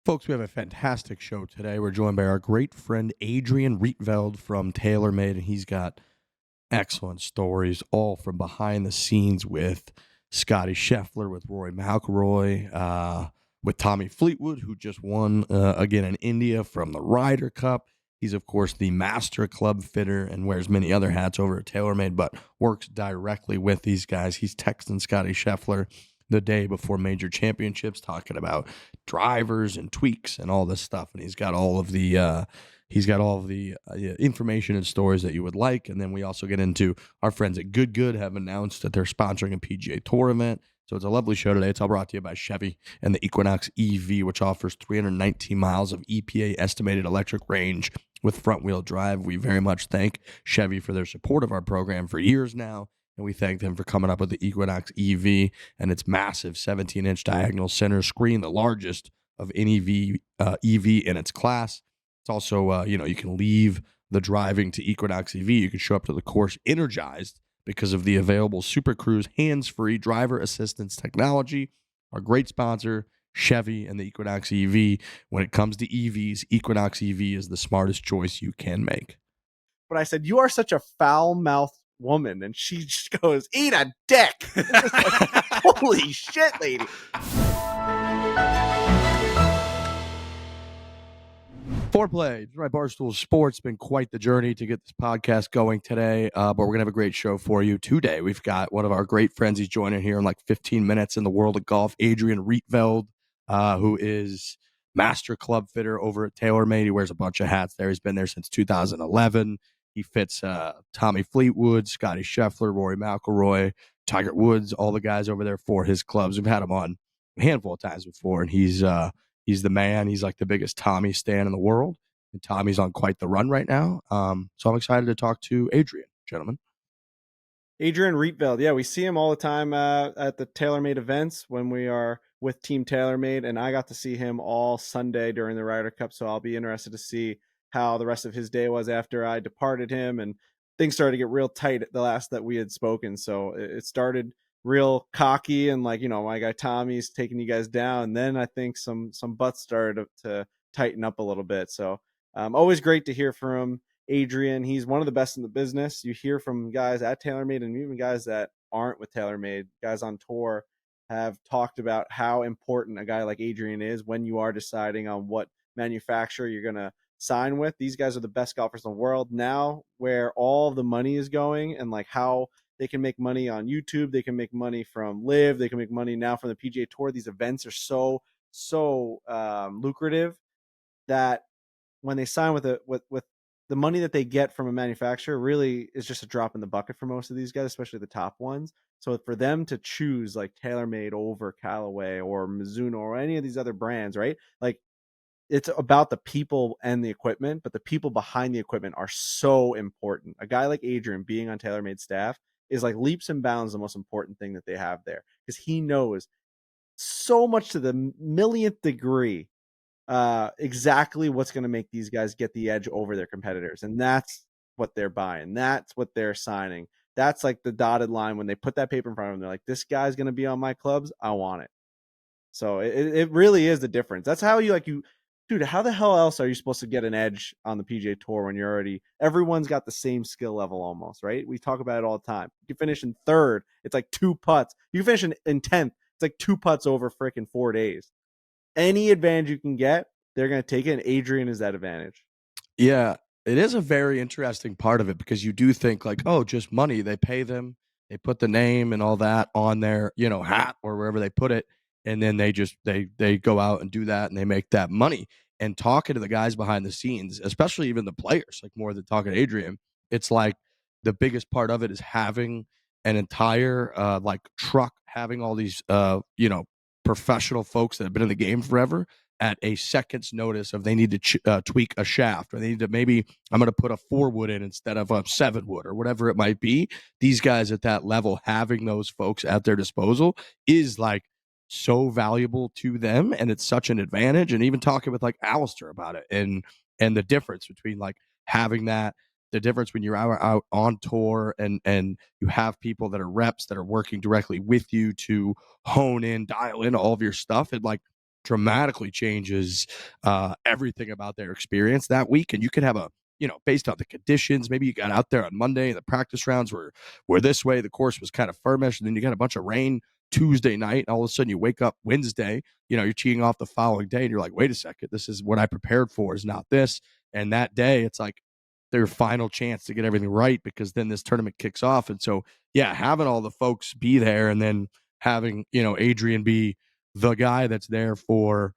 Folks, we have a fantastic show today. We're joined by our great friend Adrian Rietveld from TaylorMade, and he's got excellent stories, all from behind the scenes with Scottie Scheffler, with Rory McIlroy, with Tommy Fleetwood, who just won again in India from the Ryder Cup. He's, of course, the master club fitter and wears many other hats over at TaylorMade, but works directly with these guys. He's texting Scottie Scheffler the day before major championships, talking about drivers and tweaks and all this stuff. And he's got all of the information and stories that you would like. And then we also get into our friends at Good have announced that they're sponsoring a PGA Tour event. So it's a lovely show today. It's all brought to you by Chevy and the Equinox EV, which offers 319 miles of EPA estimated electric range with front-wheel drive. We very much thank Chevy for their support of our program for years now. And we thank them for coming up with the Equinox EV and its massive 17-inch diagonal center screen, the largest of any EV in its class. It's also, you can leave the driving to Equinox EV. You can show up to the course energized because of the available Super Cruise hands-free driver assistance technology. Our great sponsor, Chevy and the Equinox EV. When it comes to EVs, Equinox EV is the smartest choice you can make. But I said, "You are such a foul-mouthed woman," and she just goes, "Eat a dick." Holy shit, lady. Foreplay, my Barstool Sports. Been quite the journey to get this podcast going today, but we're going to have a great show for you today. We've got one of our great friends. He's joining here in like 15 minutes in the world of golf, Adrian Rietveld, who is master club fitter over at TaylorMade. He wears a bunch of hats there. He's been there since 2011. He fits Tommy Fleetwood, Scottie Scheffler, Rory McIlroy, Tiger Woods, all the guys over there for his clubs. We've had him on a handful of times before, and he's the man. He's like the biggest Tommy stan in the world, and Tommy's on quite the run right now. So I'm excited to talk to Adrian, gentlemen. Adrian Rietveld. Yeah, we see him all the time at the TaylorMade events when we are with Team TaylorMade, and I got to see him all Sunday during the Ryder Cup, so I'll be interested to see how the rest of his day was after I departed him, and things started to get real tight at the last that we had spoken. So it started real cocky and like, my guy Tommy's taking you guys down. And then I think some butts started to tighten up a little bit. So always great to hear from Adrian. He's one of the best in the business. You hear from guys at TaylorMade and even guys that aren't with TaylorMade, guys on tour have talked about how important a guy like Adrian is when you are deciding on what manufacturer you're going to sign with. These guys are the best golfers in the world now, where all the money is going and like how they can make money on YouTube. They can make money from Live. They can make money now from the PGA Tour. These events are so lucrative that when they sign with the money that they get from a manufacturer really is just a drop in the bucket for most of these guys, especially the top ones. So for them to choose like TaylorMade over Callaway or Mizuno or any of these other brands, right? Like, it's about the people and the equipment, but the people behind the equipment are so important. A guy like Adrian being on TaylorMade staff is like leaps and bounds the most important thing that they have there, because he knows so much to the millionth degree exactly what's going to make these guys get the edge over their competitors. And that's what they're buying. That's what they're signing. That's like the dotted line when they put that paper in front of them. They're like, this guy's going to be on my clubs. I want it. So it really is the difference. That's how dude, how the hell else are you supposed to get an edge on the PGA Tour when everyone's got the same skill level almost, right? We talk about it all the time. You finish in third, it's like 2 putts. You finish in 10th, it's like 2 putts over freaking 4 days. Any advantage you can get, they're going to take it, and Adrian is that advantage. Yeah, it is a very interesting part of it, because you do think like, oh, just money. They pay them, they put the name and all that on their, hat or wherever they put it. And then they go out and do that and they make that money. And talking to the guys behind the scenes, especially even the players, like more than talking to Adrian, it's like the biggest part of it is having an entire like truck, having all these professional folks that have been in the game forever at a second's notice of they need to tweak a shaft, or they need to, maybe I'm going to put a 4-wood in instead of a 7-wood or whatever it might be. These guys at that level, having those folks at their disposal is like so valuable to them, and it's such an advantage. And even talking with like Alistair about it and the difference between like having that, the difference when you're out on tour and you have people that are reps that are working directly with you to hone in, dial in all of your stuff. And like dramatically changes everything about their experience that week. And you could have a, based on the conditions, maybe you got out there on Monday and the practice rounds were this way, the course was kind of firmish, and then you got a bunch of rain Tuesday night, and all of a sudden you wake up Wednesday, you're teeing off the following day, and you're like, wait a second, this is what I prepared for, is not this. And that day, it's like their final chance to get everything right, because then this tournament kicks off. And so, yeah, having all the folks be there, and then having, Adrian be the guy that's there for,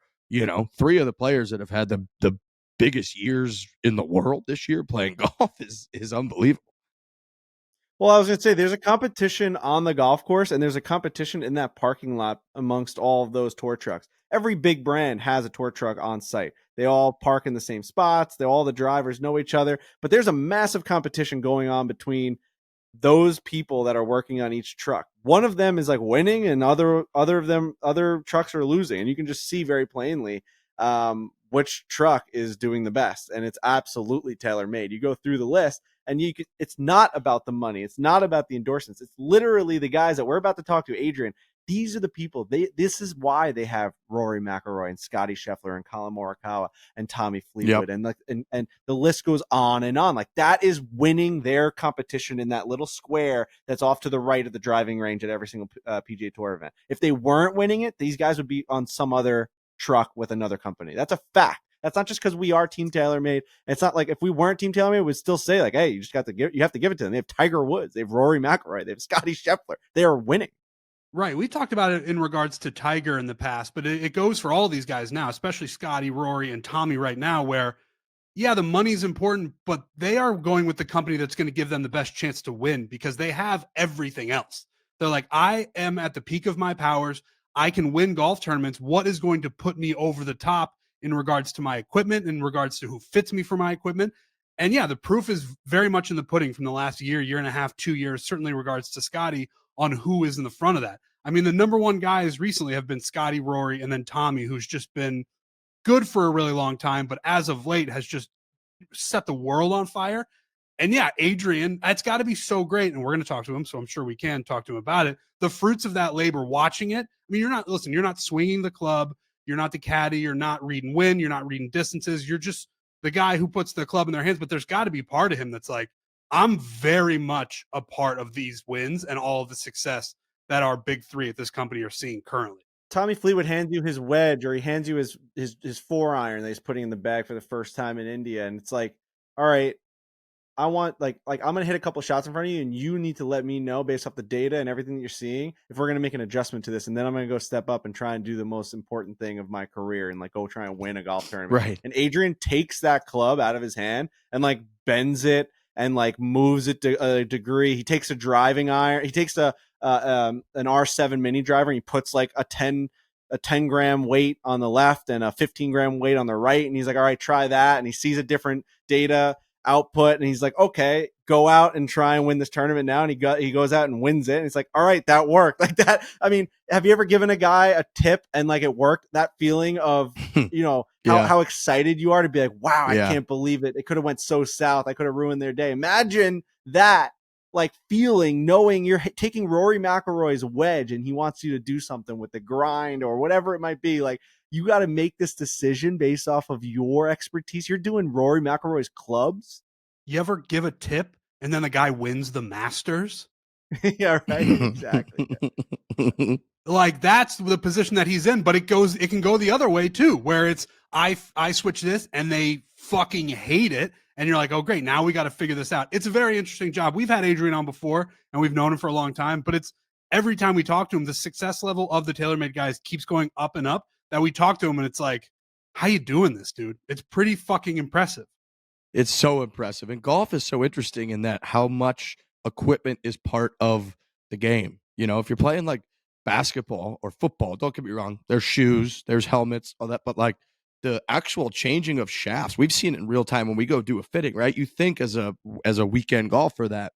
three of the players that have had the biggest years in the world this year playing golf is unbelievable. Well, I was going to say there's a competition on the golf course, and there's a competition in that parking lot amongst all of those tour trucks. Every big brand has a tour truck on site. They all park in the same spots. All the drivers know each other, but there's a massive competition going on between those people that are working on each truck. One of them is like winning, and other trucks are losing, and you can just see very plainly which truck is doing the best, and it's absolutely tailor made. You go through the list, and it's not about the money, it's not about the endorsements. It's literally the guys that we're about to talk to, Adrian. These are the people. This is why they have Rory McIlroy and Scottie Scheffler and Colin Morikawa and Tommy Fleetwood, yep. and the list goes on and on. Like, that is winning their competition in that little square that's off to the right of the driving range at every single PGA Tour event. If they weren't winning it, these guys would be on some other truck with another company. That's a fact. That's not just because we are Team TaylorMade. It's not like if we weren't Team TaylorMade, we'd still say like, hey, you have to give it to them. They have Tiger Woods, they have Rory McIlroy, they have Scottie Scheffler. They are winning. Right. We talked about it in regards to Tiger in the past, but it goes for all these guys now, especially Scottie, Rory, and Tommy right now, where, yeah, the money's important, but they are going with the company that's going to give them the best chance to win, because they have everything else. They're like, I am at the peak of my powers. I can win golf tournaments. What is going to put me over the top in regards to my equipment, in regards to who fits me for my equipment? And yeah, the proof is very much in the pudding from the last year and a half, 2 years, certainly in regards to Scottie, on who is in the front of that. I mean, the number one guys recently have been Scottie, Rory, and then Tommy, who's just been good for a really long time, but as of late has just set the world on fire. And yeah, Adrian, it's got to be so great. And we're going to talk to him, so I'm sure we can talk to him about it. The fruits of that labor, watching it. I mean, you're not swinging the club. You're not the caddy. You're not reading wind. You're not reading distances. You're just the guy who puts the club in their hands. But there's got to be part of him that's like, I'm very much a part of these wins and all of the success that our big three at this company are seeing currently. Tommy Fleetwood hands you his wedge, or he hands you his 4-iron that he's putting in the bag for the first time in India, and it's like, all right, I want like I'm gonna hit a couple shots in front of you, and you need to let me know based off the data and everything that you're seeing if we're gonna make an adjustment to this, and then I'm gonna go step up and try and do the most important thing of my career and like go try and win a golf tournament. Right. And Adrian takes that club out of his hand and like bends it and like moves it to a degree. He takes a driving iron. He takes an R7 mini driver, and he puts like a 10 gram weight on the left and a 15 gram weight on the right. And he's like, all right, try that. And he sees a different data output, and he's like, okay, go out and try and win this tournament now. And he goes out and wins it. And it's like, all right, that worked. Like that. I mean, have you ever given a guy a tip and like it worked? That feeling of, how excited you are to be like, wow, I can't believe it. It could have went so south. I could have ruined their day. Imagine that, like, feeling, knowing you're taking Rory McIlroy's wedge and he wants you to do something with the grind or whatever it might be. Like, you got to make this decision based off of your expertise. You're doing Rory McIlroy's clubs. You ever give a tip and then the guy wins the Masters? Yeah, right. Exactly. Yeah. Like, that's the position that he's in, but it can go the other way too, where it's I switch this and they fucking hate it. And you're like, oh, great. Now we got to figure this out. It's a very interesting job. We've had Adrian on before and we've known him for a long time, but it's every time we talk to him, the success level of the TaylorMade guys keeps going up and up, that we talk to him and it's like, how you doing this, dude? It's pretty fucking impressive. It's so impressive. And golf is so interesting in that how much equipment is part of the game. If you're playing like basketball or football, don't get me wrong, there's shoes, there's helmets, all that, but like the actual changing of shafts, we've seen it in real time when we go do a fitting, right? You think as a weekend golfer that,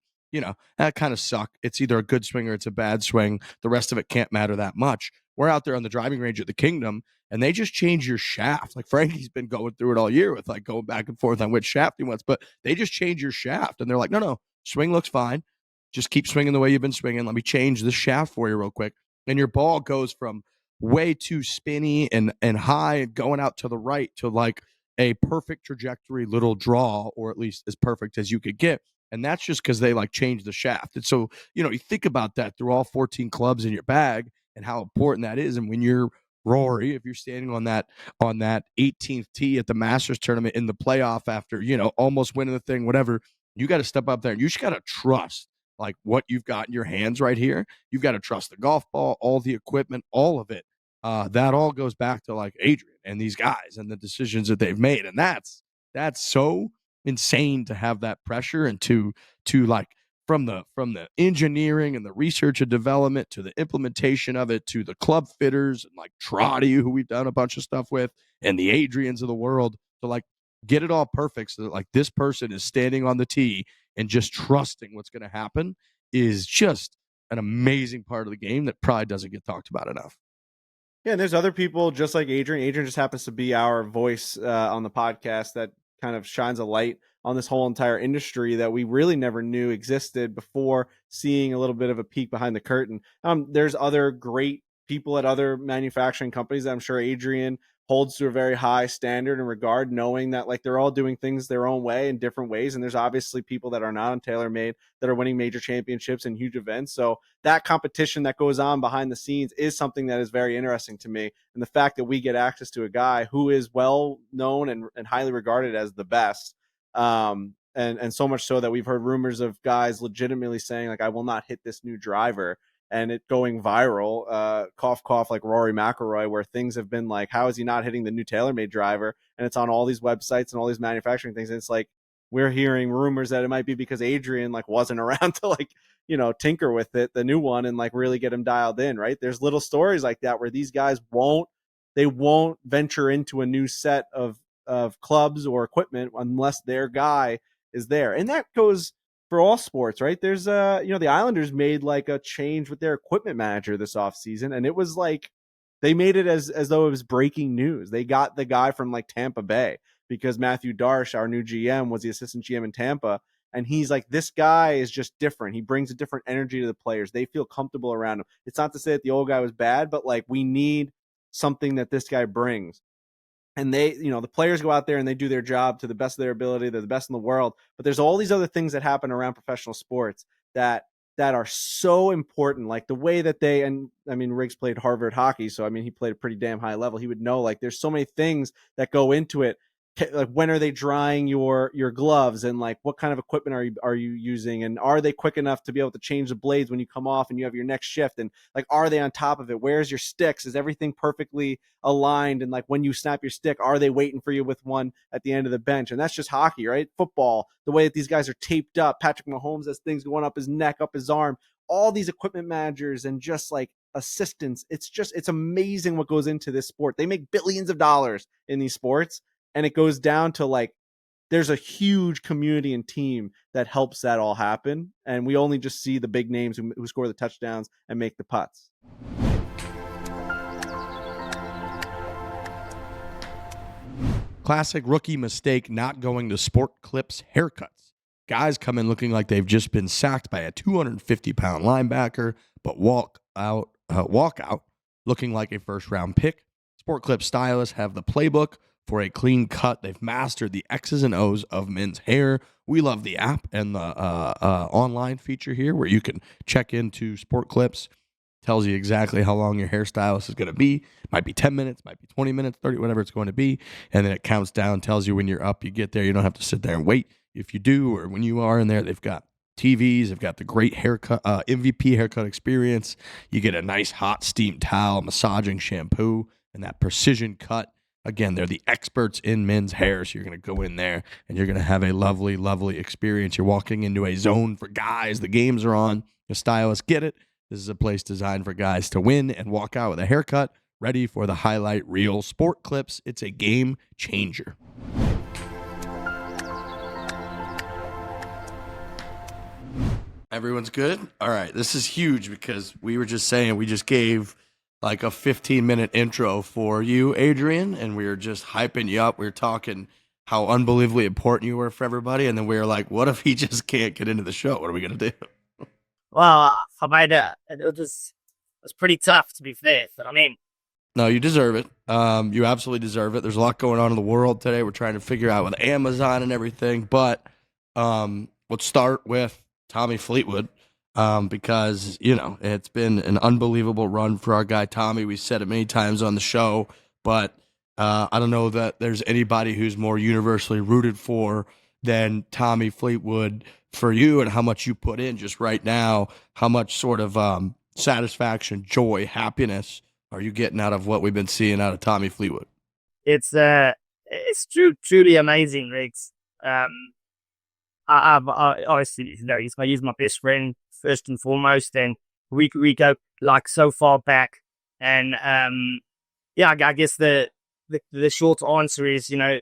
that kind of suck. It's either a good swing or it's a bad swing. The rest of it can't matter that much. We're out there on the driving range at the Kingdom, and they just change your shaft. Like Frankie's been going through it all year with like going back and forth on which shaft he wants, but they just change your shaft. And they're like, no, swing looks fine. Just keep swinging the way you've been swinging. Let me change the shaft for you real quick. And your ball goes from way too spinny and high and going out to the right to like a perfect trajectory little draw, or at least as perfect as you could get. And that's just because they like changed the shaft. And so, you think about that through all 14 clubs in your bag and how important that is. And when you're Rory, if you're standing on that 18th tee at the Masters tournament in the playoff after, almost winning the thing, whatever, you got to step up there and you just got to trust like what you've got in your hands right here. You've got to trust the golf ball, all the equipment, all of it. That all goes back to like Adrian and these guys and the decisions that they've made. And that's so insane to have that pressure and to like from the engineering and the research and development to the implementation of it to the club fitters and like Trotty, who we've done a bunch of stuff with, and the Adrians of the world to like get it all perfect so that like this person is standing on the tee and just trusting what's going to happen is just an amazing part of the game that probably doesn't get talked about enough. Yeah, and there's other people just like Adrian. Adrian just happens to be our voice on the podcast that kind of shines a light on this whole entire industry that we really never knew existed before seeing a little bit of a peek behind the curtain. There's other great people at other manufacturing companies that I'm sure Adrian holds to a very high standard and regard, knowing that like they're all doing things their own way in different ways. And there's obviously people that are not on TaylorMade that are winning major championships and huge events. So that competition that goes on behind the scenes is something that is very interesting to me. And the fact that we get access to a guy who is well known and highly regarded as the best. And so much so that we've heard rumors of guys legitimately saying like, I will not hit this new driver, and it going viral, cough, cough, like Rory McIlroy, where things have been like, how is he not hitting the new TaylorMade driver? And it's on all these websites and all these manufacturing things. And it's like, we're hearing rumors that it might be because Adrian like wasn't around to like, tinker with it, the new one, and like really get him dialed in, right? There's little stories like that where these guys won't venture into a new set of clubs or equipment unless their guy is there. And that goes for all sports, right? There's the Islanders made like a change with their equipment manager this offseason, and it was like they made it as though it was breaking news. They got the guy from like Tampa Bay because Matthew Darsh, our new GM, was the assistant GM in Tampa, and he's like, this guy is just different. He brings a different energy to the players. They feel comfortable around him. It's not to say that the old guy was bad, but like we need something that this guy brings. And they, the players go out there and they do their job to the best of their ability. They're the best in the world. But there's all these other things that happen around professional sports that are so important. Like the way that Riggs played Harvard hockey. So, he played a pretty damn high level. He would know, like, there's so many things that go into it. Like, when are they drying your gloves, and like what kind of equipment are you using, and are they quick enough to be able to change the blades when you come off and you have your next shift, and like are they on top of it? Where's your sticks? Is everything perfectly aligned? And like when you snap your stick, are they waiting for you with one at the end of the bench? And that's just hockey, right? Football, the way that these guys are taped up. Patrick Mahomes has things going up his neck, up his arm. All these equipment managers and just like assistants. It's amazing what goes into this sport. They make billions of dollars in these sports. And it goes down to like, there's a huge community and team that helps that all happen. And we only just see the big names who score the touchdowns and make the putts. Classic rookie mistake, not going to Sport Clips haircuts. Guys come in looking like they've just been sacked by a 250-pound linebacker, but walk out looking like a first-round pick. Sport Clips stylists have the playbook for a clean cut. They've mastered the X's and O's of men's hair. We love the app and the online feature here where you can check into Sport Clips. Tells you exactly how long your hairstylist is going to be. Might be 10 minutes, might be 20 minutes, 30, whatever it's going to be. And then it counts down, tells you when you're up, you get there. You don't have to sit there and wait. If you do, or when you are in there, they've got TVs. They've got the great haircut, MVP haircut experience. You get a nice hot steam towel, massaging shampoo, and that precision cut. Again, they're the experts in men's hair, so you're going to go in there and you're going to have a lovely, lovely experience. You're walking into a zone for guys. The games are on. The stylists get it. This is a place designed for guys to win and walk out with a haircut, ready for the highlight reel. Sport Clips, it's a game changer. Everyone's good? All right, this is huge because we were just saying we just gave like a 15-minute intro for you, Adrian, and we were just hyping you up. We were talking how unbelievably important you were for everybody, and then we were like, what if he just can't get into the show? What are we going to do? Well, it was pretty tough, to be fair. But No, you deserve it. You absolutely deserve it. There's a lot going on in the world today. We're trying to figure out with Amazon and everything. But let's start with Tommy Fleetwood because, it's been an unbelievable run for our guy Tommy. We said it many times on the show, but I don't know that there's anybody who's more universally rooted for than Tommy Fleetwood for you and how much you put in just right now, how much sort of satisfaction, joy, happiness are you getting out of what we've been seeing out of Tommy Fleetwood? It's truly amazing, Riggs. I obviously, he's my best friend first and foremost, and we go like so far back, and I guess the short answer is, to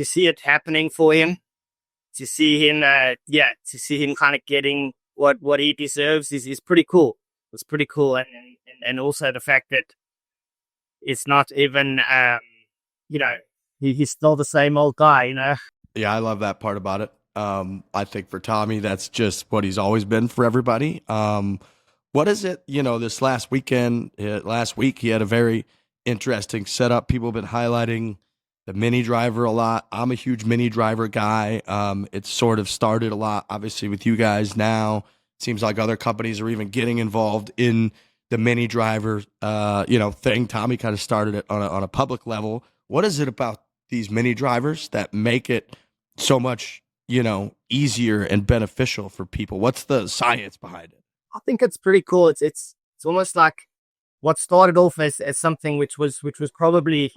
see it happening for him, to see him kind of getting what he deserves is pretty cool. It's pretty cool, and also the fact that it's not even, he's still the same old guy, Yeah, I love that part about it. I think for Tommy, that's just what he's always been for everybody. What is it, this last week, he had a very interesting setup. People have been highlighting the mini driver a lot. I'm a huge mini driver guy. It's sort of started a lot, obviously, with you guys now. Seems like other companies are even getting involved in the mini driver, thing. Tommy kind of started it on a public level. What is it about these mini drivers that make it so much, easier and beneficial for people? What's the science behind it? I think it's pretty cool. It's almost like what started off as something which was probably,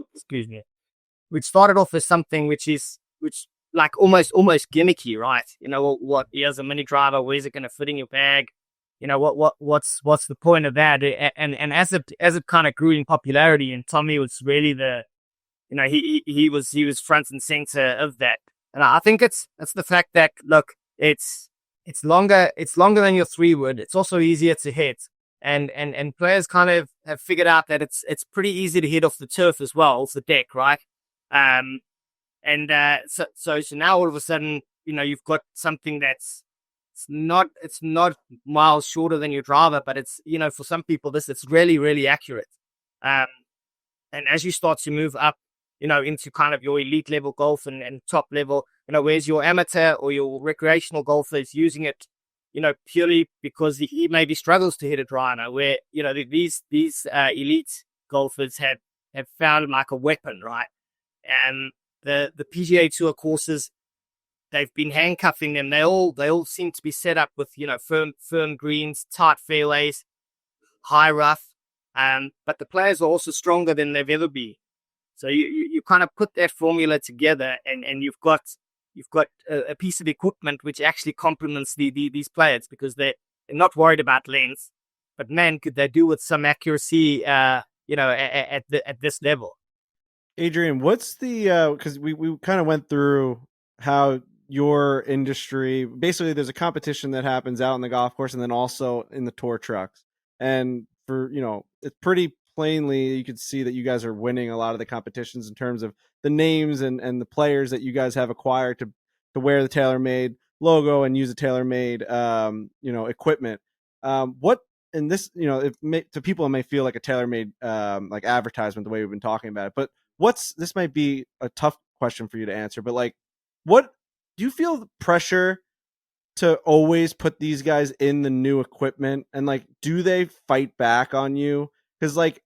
which started off as something which like almost gimmicky, right? What here's a mini driver, where's it going to fit in your bag? What's the point of that? And as it kind of grew in popularity, and Tommy was really he was front and center of that. And I think it's the fact that, look, it's longer than your 3-wood. It's also easier to hit. And players kind of have figured out that it's pretty easy to hit off the turf as well, off the deck, right? So now all of a sudden, you've got something it's not miles shorter than your driver, but it's, for some people, it's really, really accurate. And as you start to move up, into kind of your elite level golf and top level, whereas your amateur or your recreational golfer is using it, purely because he maybe struggles to hit a driver, where, these elite golfers have found like a weapon, right? And the PGA Tour courses, they've been handcuffing them. They all seem to be set up with, firm greens, tight fairways, high rough. But the players are also stronger than they've ever been. So you kind of put that formula together, and you've got a piece of equipment which actually complements these players, because they're not worried about length, but man, could they do with some accuracy, at this level. Adrian, what's the because we kind of went through how your industry, basically there's a competition that happens out on the golf course and then also in the tour trucks, and for it's pretty plainly you could see that you guys are winning a lot of the competitions in terms of the names and the players that you guys have acquired to wear the TaylorMade logo and use the TaylorMade equipment. What in this, to people it may feel like a TaylorMade like advertisement the way we've been talking about it, but this might be a tough question for you to answer, but like, what do you feel the pressure to always put these guys in the new equipment, and like, do they fight back on you? Because like,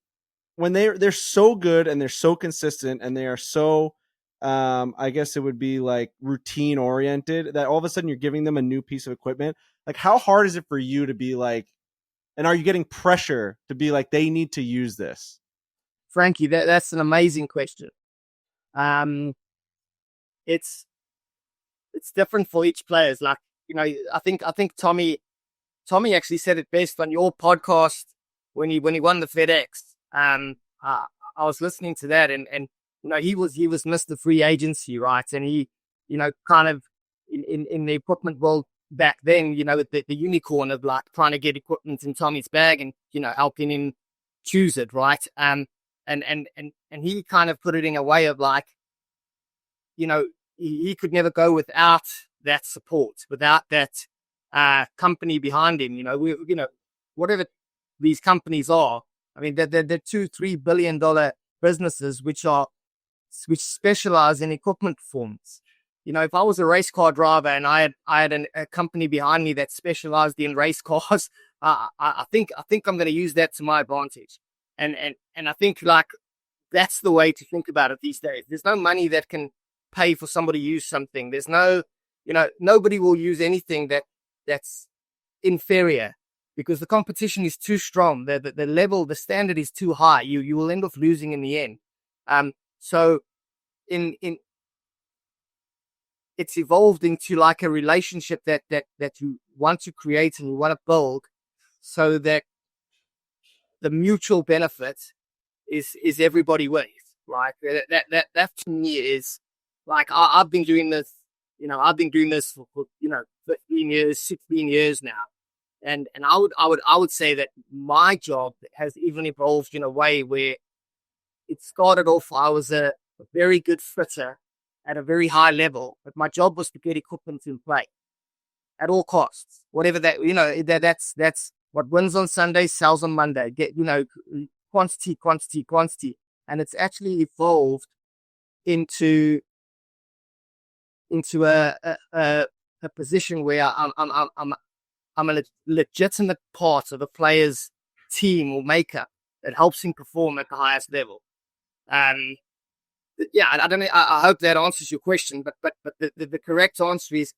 when they're so good and they're so consistent and they are so, I guess it would be like routine oriented, that all of a sudden you're giving them a new piece of equipment. Like, how hard is it for you to be like, and are you getting pressure to be like, they need to use this? Frankie, that's an amazing question. It's different for each player. Like, I think Tommy actually said it best on your podcast when he won the FedEx. I was listening to that, and he was Mr. Free Agency, right? And he, kind of in the equipment world back then, the unicorn of like trying to get equipment in Tommy's bag and helping him choose it, right? And he kind of put it in a way of like, he could never go without that support, without that company behind him. Whatever these companies are, I mean, they're $2-3 billion businesses which specialize in equipment performance. If I was a race car driver and I had a company behind me that specialized in race cars, I think I'm going to use that to my advantage. And I think like that's the way to think about it these days. There's no money that can pay for somebody to use something. There's no, nobody will use anything that's inferior because the competition is too strong. The level, the standard is too high. You will end up losing in the end. So it's evolved into like a relationship that you want to create and you want to build so that the mutual benefit is everybody wins. Like that to me is like, I've been doing this, for 15 years, 16 years now. And I would say that my job has even evolved in a way where it started off, I was a very good fitter at a very high level, but my job was to get equipment in play at all costs. Whatever that, that's what wins on Sunday, sells on Monday. Get, quantity. And it's actually evolved into a position where I'm a legitimate part of a player's team or makeup that helps him perform at the highest level. Yeah, I don't know. I hope that answers your question, but the correct answer is,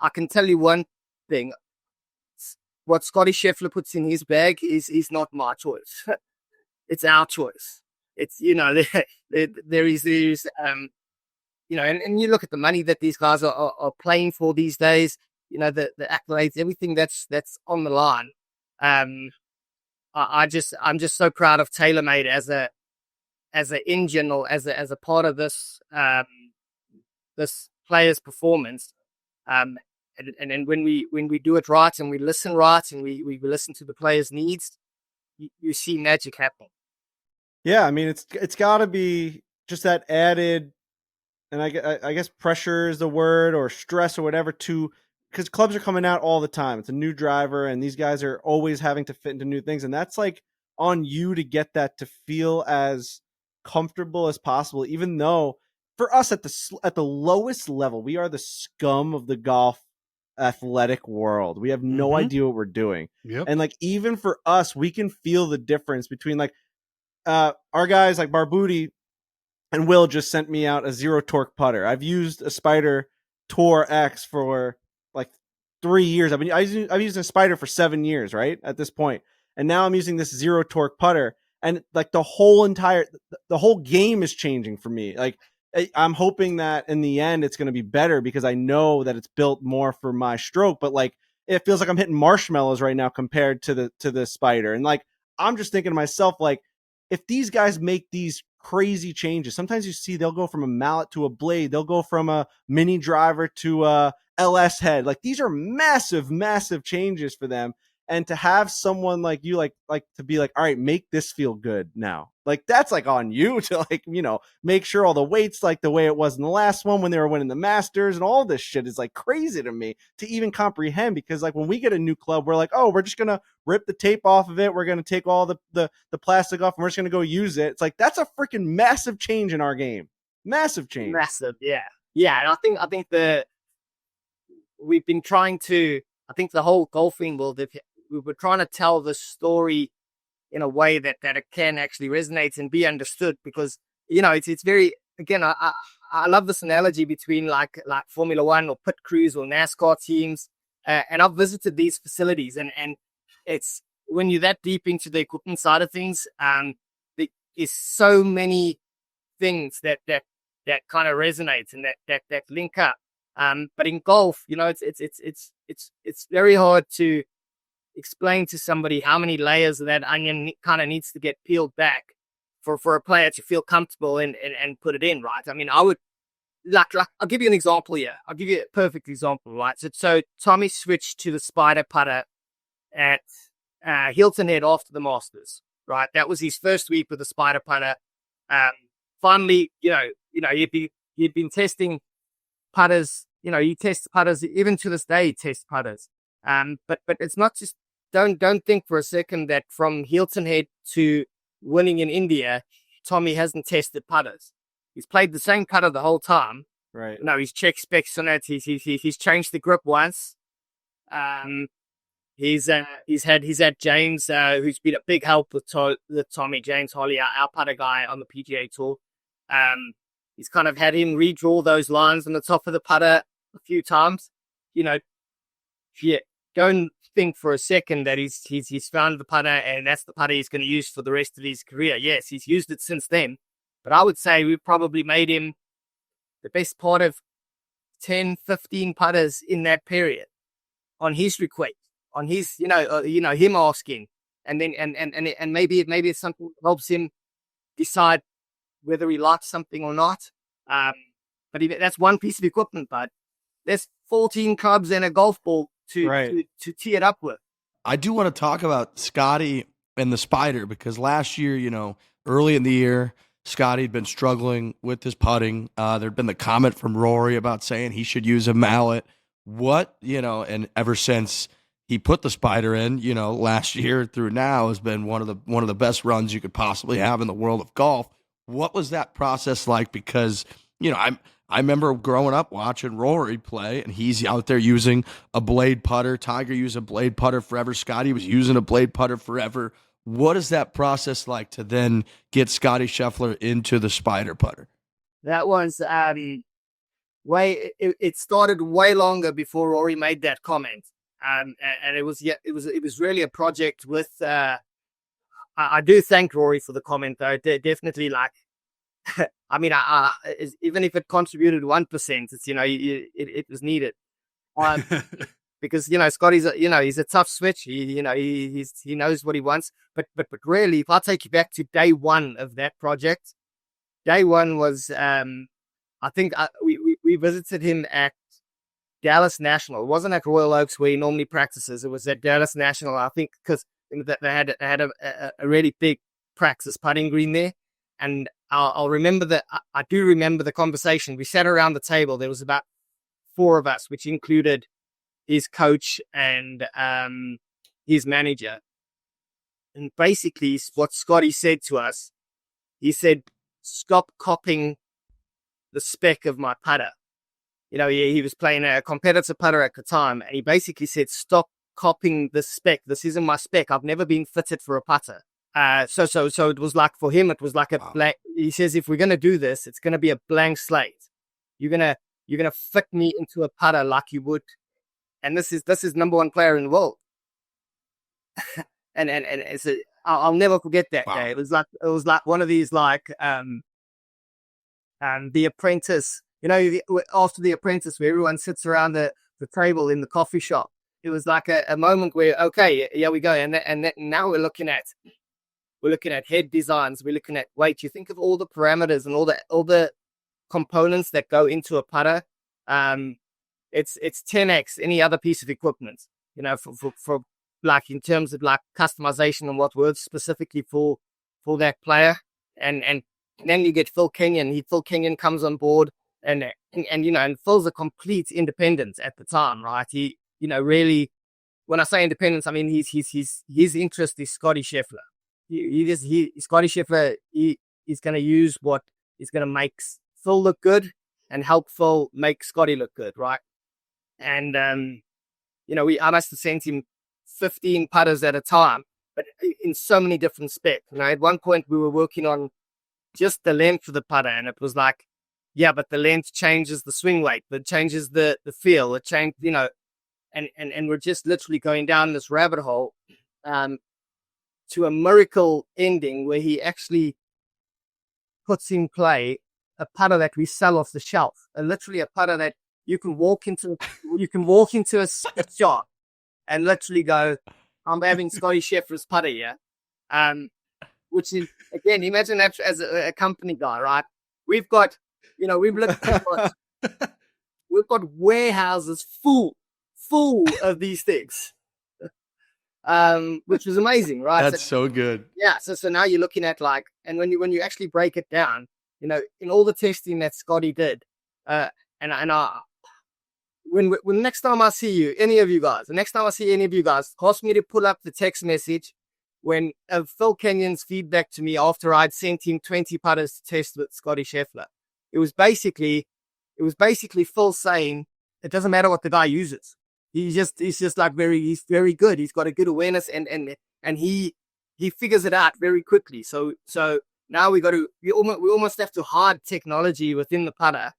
I can tell you one thing. What Scottie Scheffler puts in his bag is not my choice. It's our choice. It's, there is and you look at the money that these guys are playing for these days, the accolades, everything that's on the line. I'm just so proud of TaylorMade as an engine or as a part of this this player's performance. And when we do it right and we listen right and we listen to the player's needs, you see magic happen. Yeah, I mean it's got to be just that added, and I guess pressure is the word, or stress or whatever, because clubs are coming out all the time. It's a new driver, and these guys are always having to fit into new things, and that's like on you to get that to feel as comfortable as possible. Even though for us at the lowest level, we are the scum of the golf athletic world. We have no idea what we're doing. Yep. And like even for us, we can feel the difference between like our guys like Barbuti and Will just sent me out a zero torque putter. I've used a Spider Tour X for like 3 years. I've using a Spider for 7 years, right? At this point. And now I'm using this zero torque putter, and like the whole game is changing for me. Like I'm hoping that in the end it's going to be better because I know that it's built more for my stroke, but like it feels like I'm hitting marshmallows right now compared to the Spider. And like I'm just thinking to myself, like, if these guys make these crazy changes, sometimes you see they'll go from a mallet to a blade, they'll go from a mini driver to a LS head. Like these are massive, massive changes for them. And to have someone like you, like to be like, all right, make this feel good now. Like that's like on you to like, make sure all the weight's like the way it was in the last one when they were winning the Masters, and all this shit is like crazy to me to even comprehend, because like when we get a new club, we're like, oh, we're just going to rip the tape off of it. We're going to take all the plastic off and we're just going to go use it. It's like, that's a freaking massive change in our game. Massive change. Massive. Yeah. Yeah. And I think we've been trying to, I think the whole golfing world, we were trying to tell the story in a way that it can actually resonate and be understood, because, it's very, again, I love this analogy between like Formula One or pit crews or NASCAR teams. And I've visited these facilities, and it's when you're that deep into the equipment side of things, there is so many things that kind of resonates and that link up. But in golf, it's very hard to explain to somebody how many layers of that onion kind of needs to get peeled back for a player to feel comfortable and put it in, right? I mean, I would like I'll give you an example here. I'll give you a perfect example, right? So Tommy switched to the Spider putter at Hilton Head after the Masters, right? That was his first week with the Spider putter. Finally, he'd been testing putters. He tests putters even to this day. He tests putters. But it's not just don't think for a second that from Hilton Head to winning in India, Tommy hasn't tested putters. He's played the same putter the whole time. Right. No, he's checked specs on it. He's changed the grip once. He's had James, who's been a big help with Tommy, James Holly, our putter guy on the PGA Tour. He's kind of had him redraw those lines on the top of the putter a few times. Don't think for a second that he's found the putter and that's the putter he's going to use for the rest of his career. Yes, he's used it since then, but I would say we've probably made him the best part of 10, 15 putters in that period on his request, on his, him asking, and then and maybe it's something that helps him decide whether he likes something or not. But that's one piece of equipment, but there's 14 clubs and a golf ball to tee it up with. I do want to talk about Scottie and the Spider because last year, early in the year, Scottie had been struggling with his putting. There'd been the comment from Rory about saying he should use a mallet. And ever since he put the Spider in, last year through now has been one of the best runs you could possibly have in the world of golf. What was that process like? Because, I remember growing up watching Rory play, and he's out there using a blade putter. Tiger used a blade putter forever. Scottie was using a blade putter forever. What is that process like to then get Scottie Scheffler into the Spider putter? That was it started way longer before Rory made that comment, and it was really a project with. I do thank Rory for the comment though. Definitely, like, I mean, even if it contributed 1%, it's it was needed, because Scottie's he's a tough switch. He knows what he wants. But really, if I take you back to day one of that project, day one was I think we visited him at Dallas National. It wasn't at Royal Oaks where he normally practices. It was at Dallas National, I think, because they had a really big practice putting green there. And I'll remember that. I do remember the conversation. We sat around the table. There was about 4 of us, which included his coach and his manager. And basically, what Scottie said to us, he said, "Stop copying the spec of my putter." He was playing a competitor putter at the time, and he basically said, "Stop copying the spec. This isn't my spec. I've never been fitted for a putter." So it was like, for him, it was like a blank. He says, "If we're gonna do this, it's gonna be a blank slate. You're gonna fit me into a putter like you would." And this is number 1 player in the world. and it's I'll never forget that day. It was like one of these, like The Apprentice. After The Apprentice, where everyone sits around the table in the coffee shop. It was like a moment where, okay, here we go, and now we're looking at head designs. We're looking at weight. You think of all the parameters and all the components that go into a putter. It's 10x any other piece of equipment. For like, in terms of like customization and what works specifically for that player. And then you get Phil Kenyon. Phil Kenyon comes on board and Phil's a complete independent at the time, right? He really, when I say independence, I mean his interest is Scottie Scheffler. Scottie Scheffler, he's going to use what is going to make Phil look good and help Phil make Scottie look good, right? And I must have sent him 15 putters at a time, but in so many different specs. At one point we were working on just the length of the putter, and it was like, yeah, but the length changes the swing weight, it changes the feel, it changed, and we're just literally going down this rabbit hole to a miracle ending where he actually puts in play a putter that we sell off the shelf, literally a putter that you can walk into a shop and literally go, "I'm having Scottie Scheffler's putter here," which is, again, imagine that as a company guy, right? We've got, we've got warehouses full of these things. Which was amazing, right? That's so good. Yeah. So now you're looking at, like, and when you actually break it down, in all the testing that Scottie did, and when next time I see you, the next time I see any of you guys, ask me to pull up the text message when Phil Kenyon's feedback to me after I'd sent him 20 putters to test with Scottie Scheffler. It was basically Phil saying it doesn't matter what the guy uses. He's just like he's very good. He's got a good awareness and he figures it out very quickly. So now we almost have to hide technology within the putter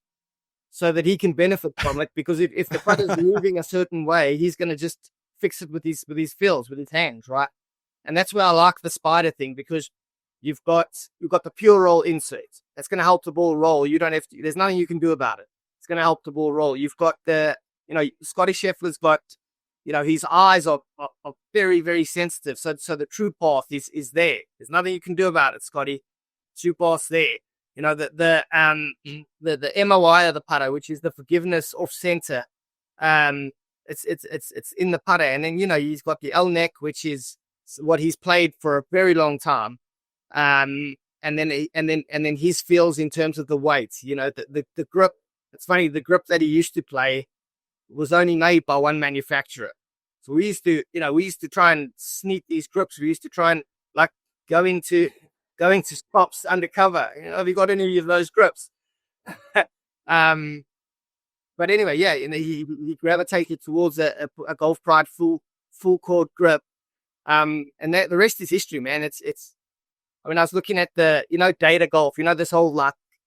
so that he can benefit from it. Because if the putter's moving a certain way, he's going to just fix it with his feels, with his hands, right? And that's where I like the spider thing, because you've got the pure roll insert. That's going to help the ball roll. You don't have to. There's nothing you can do about it. It's going to help the ball roll. You've got Scottie Scheffler's got, his eyes are very, very sensitive. So the true path is there. There's nothing you can do about it, Scottie. True path's there. The MOI of the putter, which is the forgiveness off center. It's in the putter, and then he's got the L neck, which is what he's played for a very long time. And then his feels in terms of the weight. The grip. It's funny, the grip that he used to play was only made by one manufacturer. So we used to try and sneak these grips. We used to try and go into spots undercover. Have you got any of those grips? But anyway, yeah, he gravitated towards a Golf Pride full court grip. And that the rest is history, man. I was looking at the data golf. This whole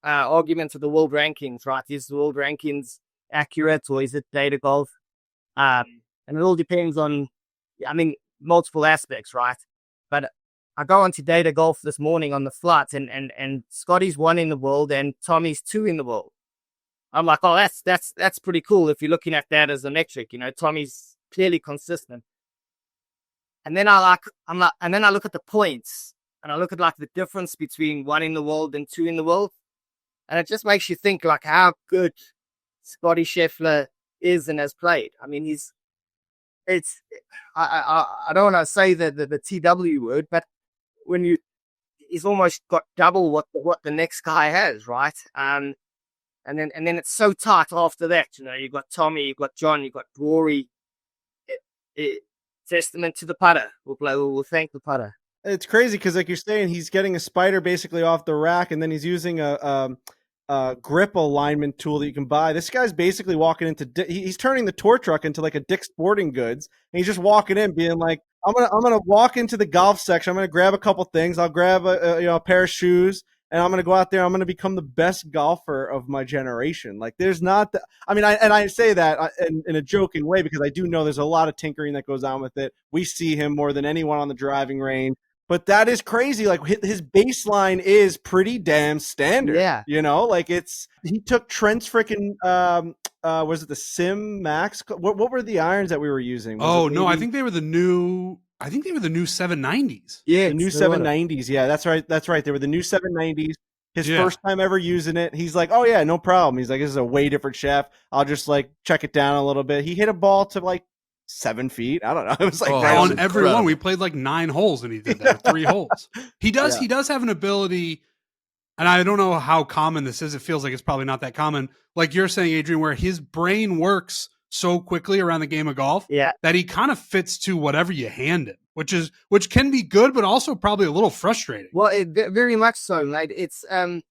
argument of the world rankings, right? Is the world rankings accurate or is it data golf? And it all depends on, multiple aspects, right? But I go onto data golf this morning on the flight, and Scottie's 1 in the world and Tommy's 2 in the world. I'm like, oh, that's pretty cool if you're looking at that as a metric. Tommy's clearly consistent. And then I look at the points, and I look at the difference between 1 in the world and 2 in the world, and it just makes you think how good Scottie Scheffler is and has played. I don't want to say the TW word, but he's almost got double what the next guy has, right? And then it's so tight after that. You've got Tommy, you've got John, you've got Rory. Testament to the putter. We'll thank the putter. It's crazy because, like you're saying, he's getting a spider basically off the rack, and then he's using a grip alignment tool that you can buy. This guy's basically walking into he's turning the tour truck into like a Dick's Sporting Goods, and he's just walking in being like, I'm gonna walk into the golf section, I'm gonna grab a couple things, I'll grab a pair of shoes, and I'm gonna go out there, I'm gonna become the best golfer of my generation. There's not I say that in a joking way because I do know there's a lot of tinkering that goes on with it. We see him more than anyone on the driving range. But that is crazy. His baseline is pretty damn standard. Yeah. He took Trent's freaking, was it the Sim Max? What were the irons that we were using? I think they were the new 790s. Yeah. The new 790s. Yeah, that's right. They were the new 790s. His first time ever using it. He's like, oh yeah, no problem. He's like, this is a way different shaft. I'll just check it down a little bit. He hit a ball to 7 feet. I don't know. It was on every one. We played 9 holes and he did that. 3 holes. He does. Yeah. He does have an ability, and I don't know how common this is. It feels like it's probably not that common. Like you're saying, Adrian, where his brain works so quickly around the game of golf, that he kind of fits to whatever you hand him, which can be good, but also probably a little frustrating. Well, very much so, mate. It's to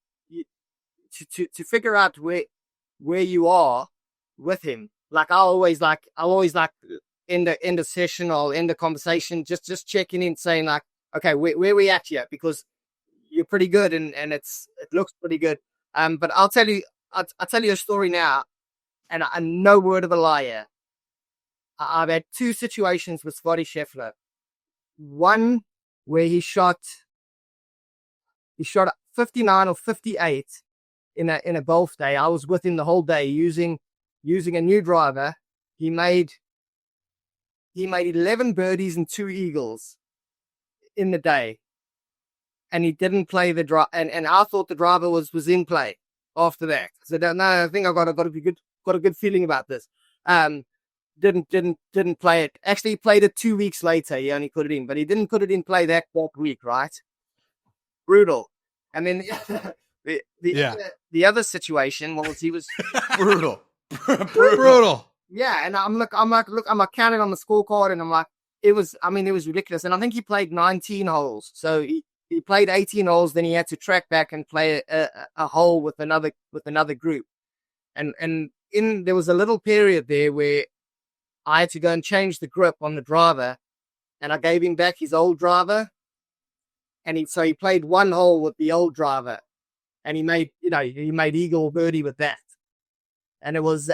figure out where you are with him. I always end the session or end the conversation, just checking in, saying okay, where we at here? Because you're pretty good and it looks pretty good. But I'll tell you a story now, and no word of a lie here. I've had 2 situations with Scottie Scheffler. One where he shot 59 or 58 in a golf day. I was with him the whole day using a new driver. He made 11 birdies and 2 eagles in the day, and he didn't play the drive. And I thought the driver was in play after that. So no, I think I got a good feeling about this. Didn't play it. Actually, he played it 2 weeks later. He only put it in, but he didn't put it in play that week, right? Brutal. And then the other situation was he was brutal. Yeah, and I'm counting on the scorecard, and I'm like, it was ridiculous. And I think he played 19 holes, so he played 18 holes, then he had to track back and play a hole with another group, and there was a little period there where I had to go and change the grip on the driver, and I gave him back his old driver, and he played one hole with the old driver, and he made eagle birdie with that, and it was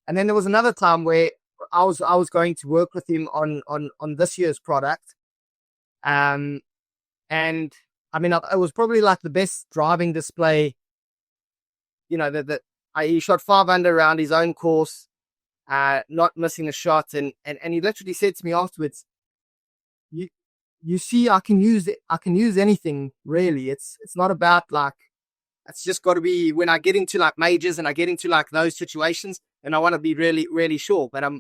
And then there was another time where I was going to work with him on this year's product. And I mean, it was probably like the best driving display. He shot 5 under around his own course, not missing a shot. And he literally said to me afterwards, you see, I can use anything really. It's not about like, it's just got to be when I get into like majors and I get into like those situations and I want to be really, really sure, but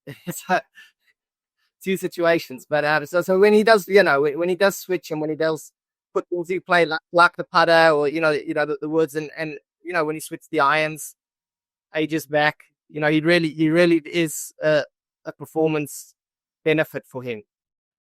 it's two situations. But so when he does, when he does switch and when he does put balls, he play like the putter or, the woods and when he switches the irons ages back, he really is a performance benefit for him.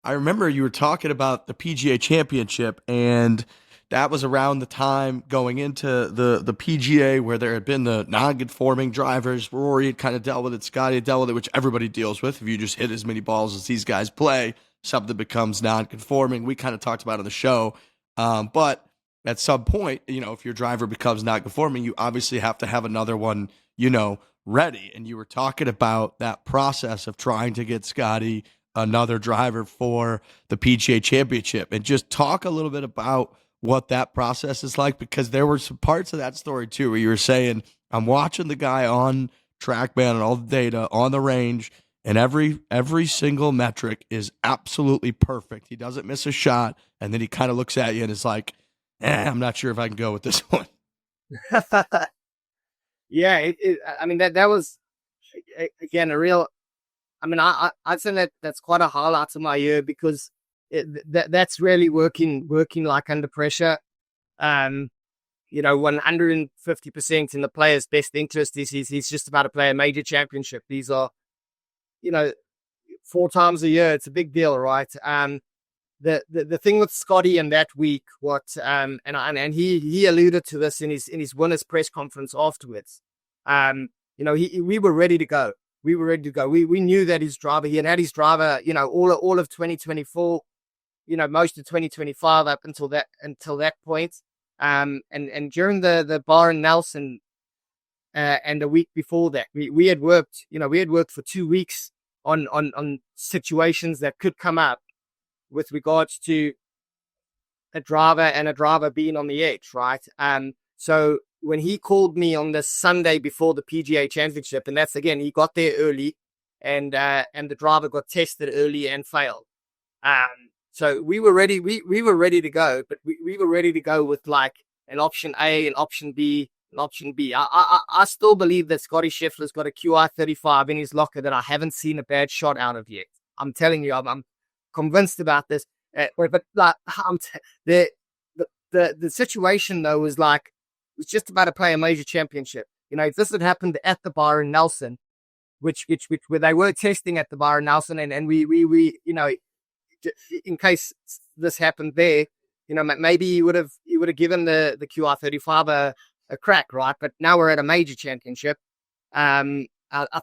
I remember you were talking about the PGA Championship, and that was around the time going into the PGA where there had been the non-conforming drivers. Rory had kind of dealt with it. Scottie had dealt with it, which everybody deals with. If you just hit as many balls as these guys play, something becomes non-conforming. We kind of talked about it on the show. But at some point, if your driver becomes non-conforming, you obviously have to have another one, ready. And you were talking about that process of trying to get Scottie another driver for the PGA Championship, and just talk a little bit about what that process is like, because there were some parts of that story too where you were saying, I'm watching the guy on TrackMan and all the data on the range, and every single metric is absolutely perfect. He doesn't miss a shot, and then he kind of looks at you and is like, I'm not sure if I can go with this one. Yeah, I mean that was again a real. I mean, I'd say that's quite a highlight of my year, because that's really working like under pressure. 150% in the player's best interest. He's just about to play a major championship. These are, 4 times a year. It's a big deal, right? The thing with Scottie in that week, and he alluded to this in his winners press conference afterwards. We were ready to go. We knew that his driver, he had his driver, all of 2024, most of 2025 up until that point. And during the bar in Nelson, and a week before that, we had worked for 2 weeks on situations that could come up with regards to a driver being on the edge, right? So when he called me on the Sunday before the PGA Championship, and that's again, he got there early, and the driver got tested early and failed. So we were ready. We were ready to go, but we were ready to go with like an option A, an option B, an option B. I still believe that Scottie Scheffler's got a QI35 in his locker that I haven't seen a bad shot out of yet. I'm telling you, I'm convinced about this. But like, the situation though was like, it was just about to play a major championship. If this had happened at the bar in Nelson, which where they were testing at the bar in Nelson, and we in case this happened there, maybe you would have given the QR35 a crack, right? But now we're at a major championship. I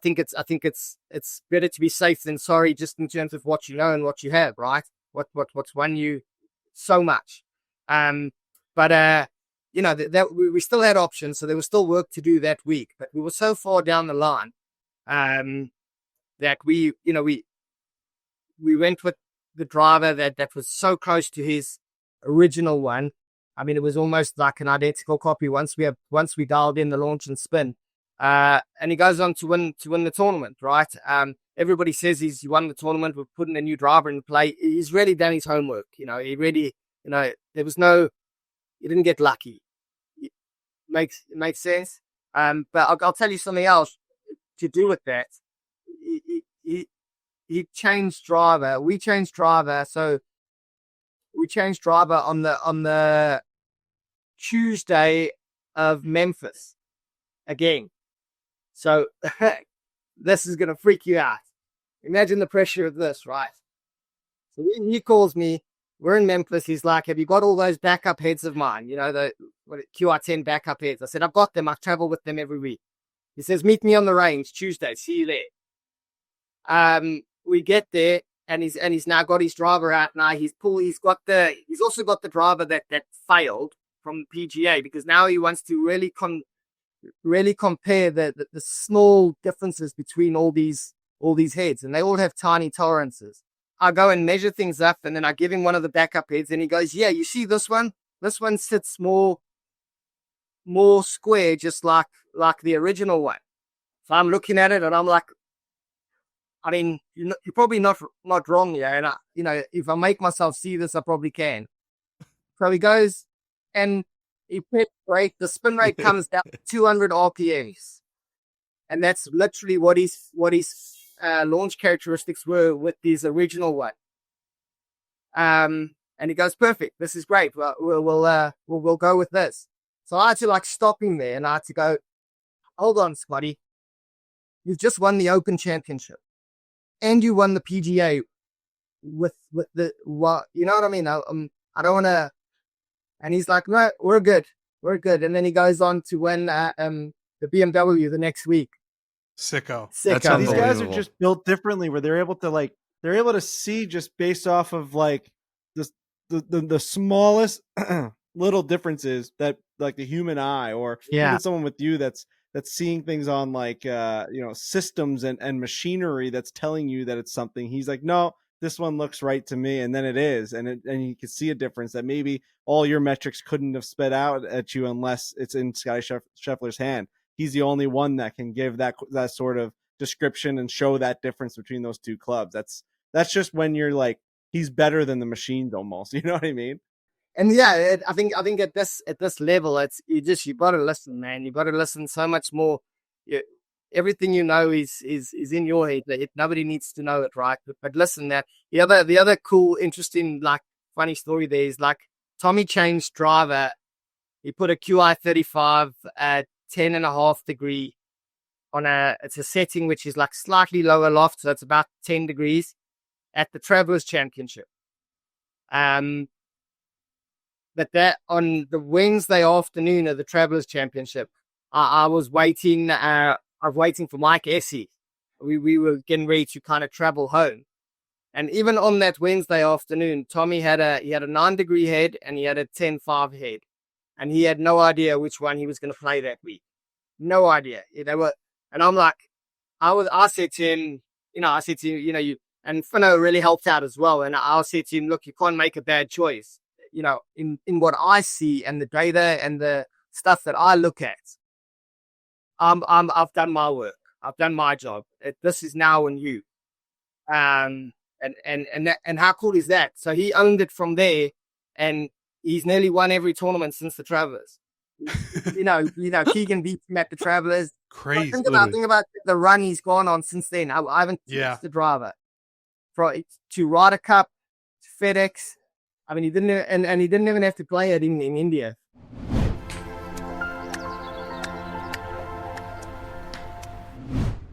think it's better to be safe than sorry, just in terms of what you know and what you have, right? What's won you so much. But we still had options, so there was still work to do that week. But we were so far down the line that we went with the driver that was so close to his original one. I mean, it was almost like an identical copy once we dialed in the launch and spin. And he goes on to win the tournament, right? Everybody says he won the tournament with putting a new driver in play. He's really done his homework. He really, there was no, he didn't get lucky. It makes sense. But I'll tell you something else to do with that. He changed driver. We changed driver. So we changed driver on the Tuesday of Memphis again. So this is going to freak you out. Imagine the pressure of this, right? So he calls me. We're in Memphis. He's like, have you got all those backup heads of mine? You know, the QR10 backup heads. I said, I've got them. I travel with them every week. He says, meet me on the range Tuesday. See you there. We get there, and he's now got his driver out now. He's also got the driver that failed from the PGA, because now he wants to really compare the small differences between all these heads, and they all have tiny tolerances. I go and measure things up, and then I give him one of the backup heads, and he goes, yeah, you see this one? This one sits more square, just like the original one. So I'm looking at it, and I'm like, I mean, you're probably not wrong, yeah. And if I make myself see this, I probably can. So he goes, and he pet rate, the spin rate comes down to 200 RPMs, and that's literally what his launch characteristics were with his original one. And he goes, perfect. This is great. We'll go with this. So I had to stop him there, and I had to go, hold on, Scottie. You've just won the Open Championship, and you won the PGA with the what? You know what I mean? I don't want to. And he's like, no, we're good. And then he goes on to win the BMW the next week. Sicko. That's These guys are unbelievable. just built differently, where they're able to see just based off of the smallest little differences that the human eye, or even someone with you that's seeing things on systems and machinery that's telling you that it's something. He's like, no, this one looks right to me, and then it is, and you can see a difference that maybe all your metrics couldn't have spit out at you unless it's in Scottie Scheffler's hand. He's the only one that can give that sort of description and show that difference between those two clubs. That's just when you're like, he's better than the machines almost. You know what I mean? And yeah, I think at this level, it's you got to listen, man. You got to listen so much more. Everything you know is in your head. Nobody needs to know it, right? But listen, that the other cool, interesting, funny story there is Tommy changed driver. He put a QI 35 at 10.5 degree on it's a setting which is slightly lower loft, so it's about 10 degrees at the Travelers Championship. But that on the Wednesday afternoon of the Travelers Championship, I was waiting. I was waiting for Mike Essie. We were getting ready to kind of travel home, and even on that Wednesday afternoon, Tommy had a 9-degree head and he had a 10.5 head, and he had no idea which one he was going to play that week. No idea. And I'm like, I said to him, you, and Finno really helped out as well. And I said to him, look, you can't make a bad choice. In what I see and the data and the stuff that I look at, I've done my work. I've done my job. This is now on you. And how cool is that? So he owned it from there, and he's nearly won every tournament since the Travelers. Keegan beat him at the Travelers. Crazy. Think about the run he's gone on since then. I haven't touched the driver. To Ryder Cup, to FedEx. I mean, he didn't even have to play it in India.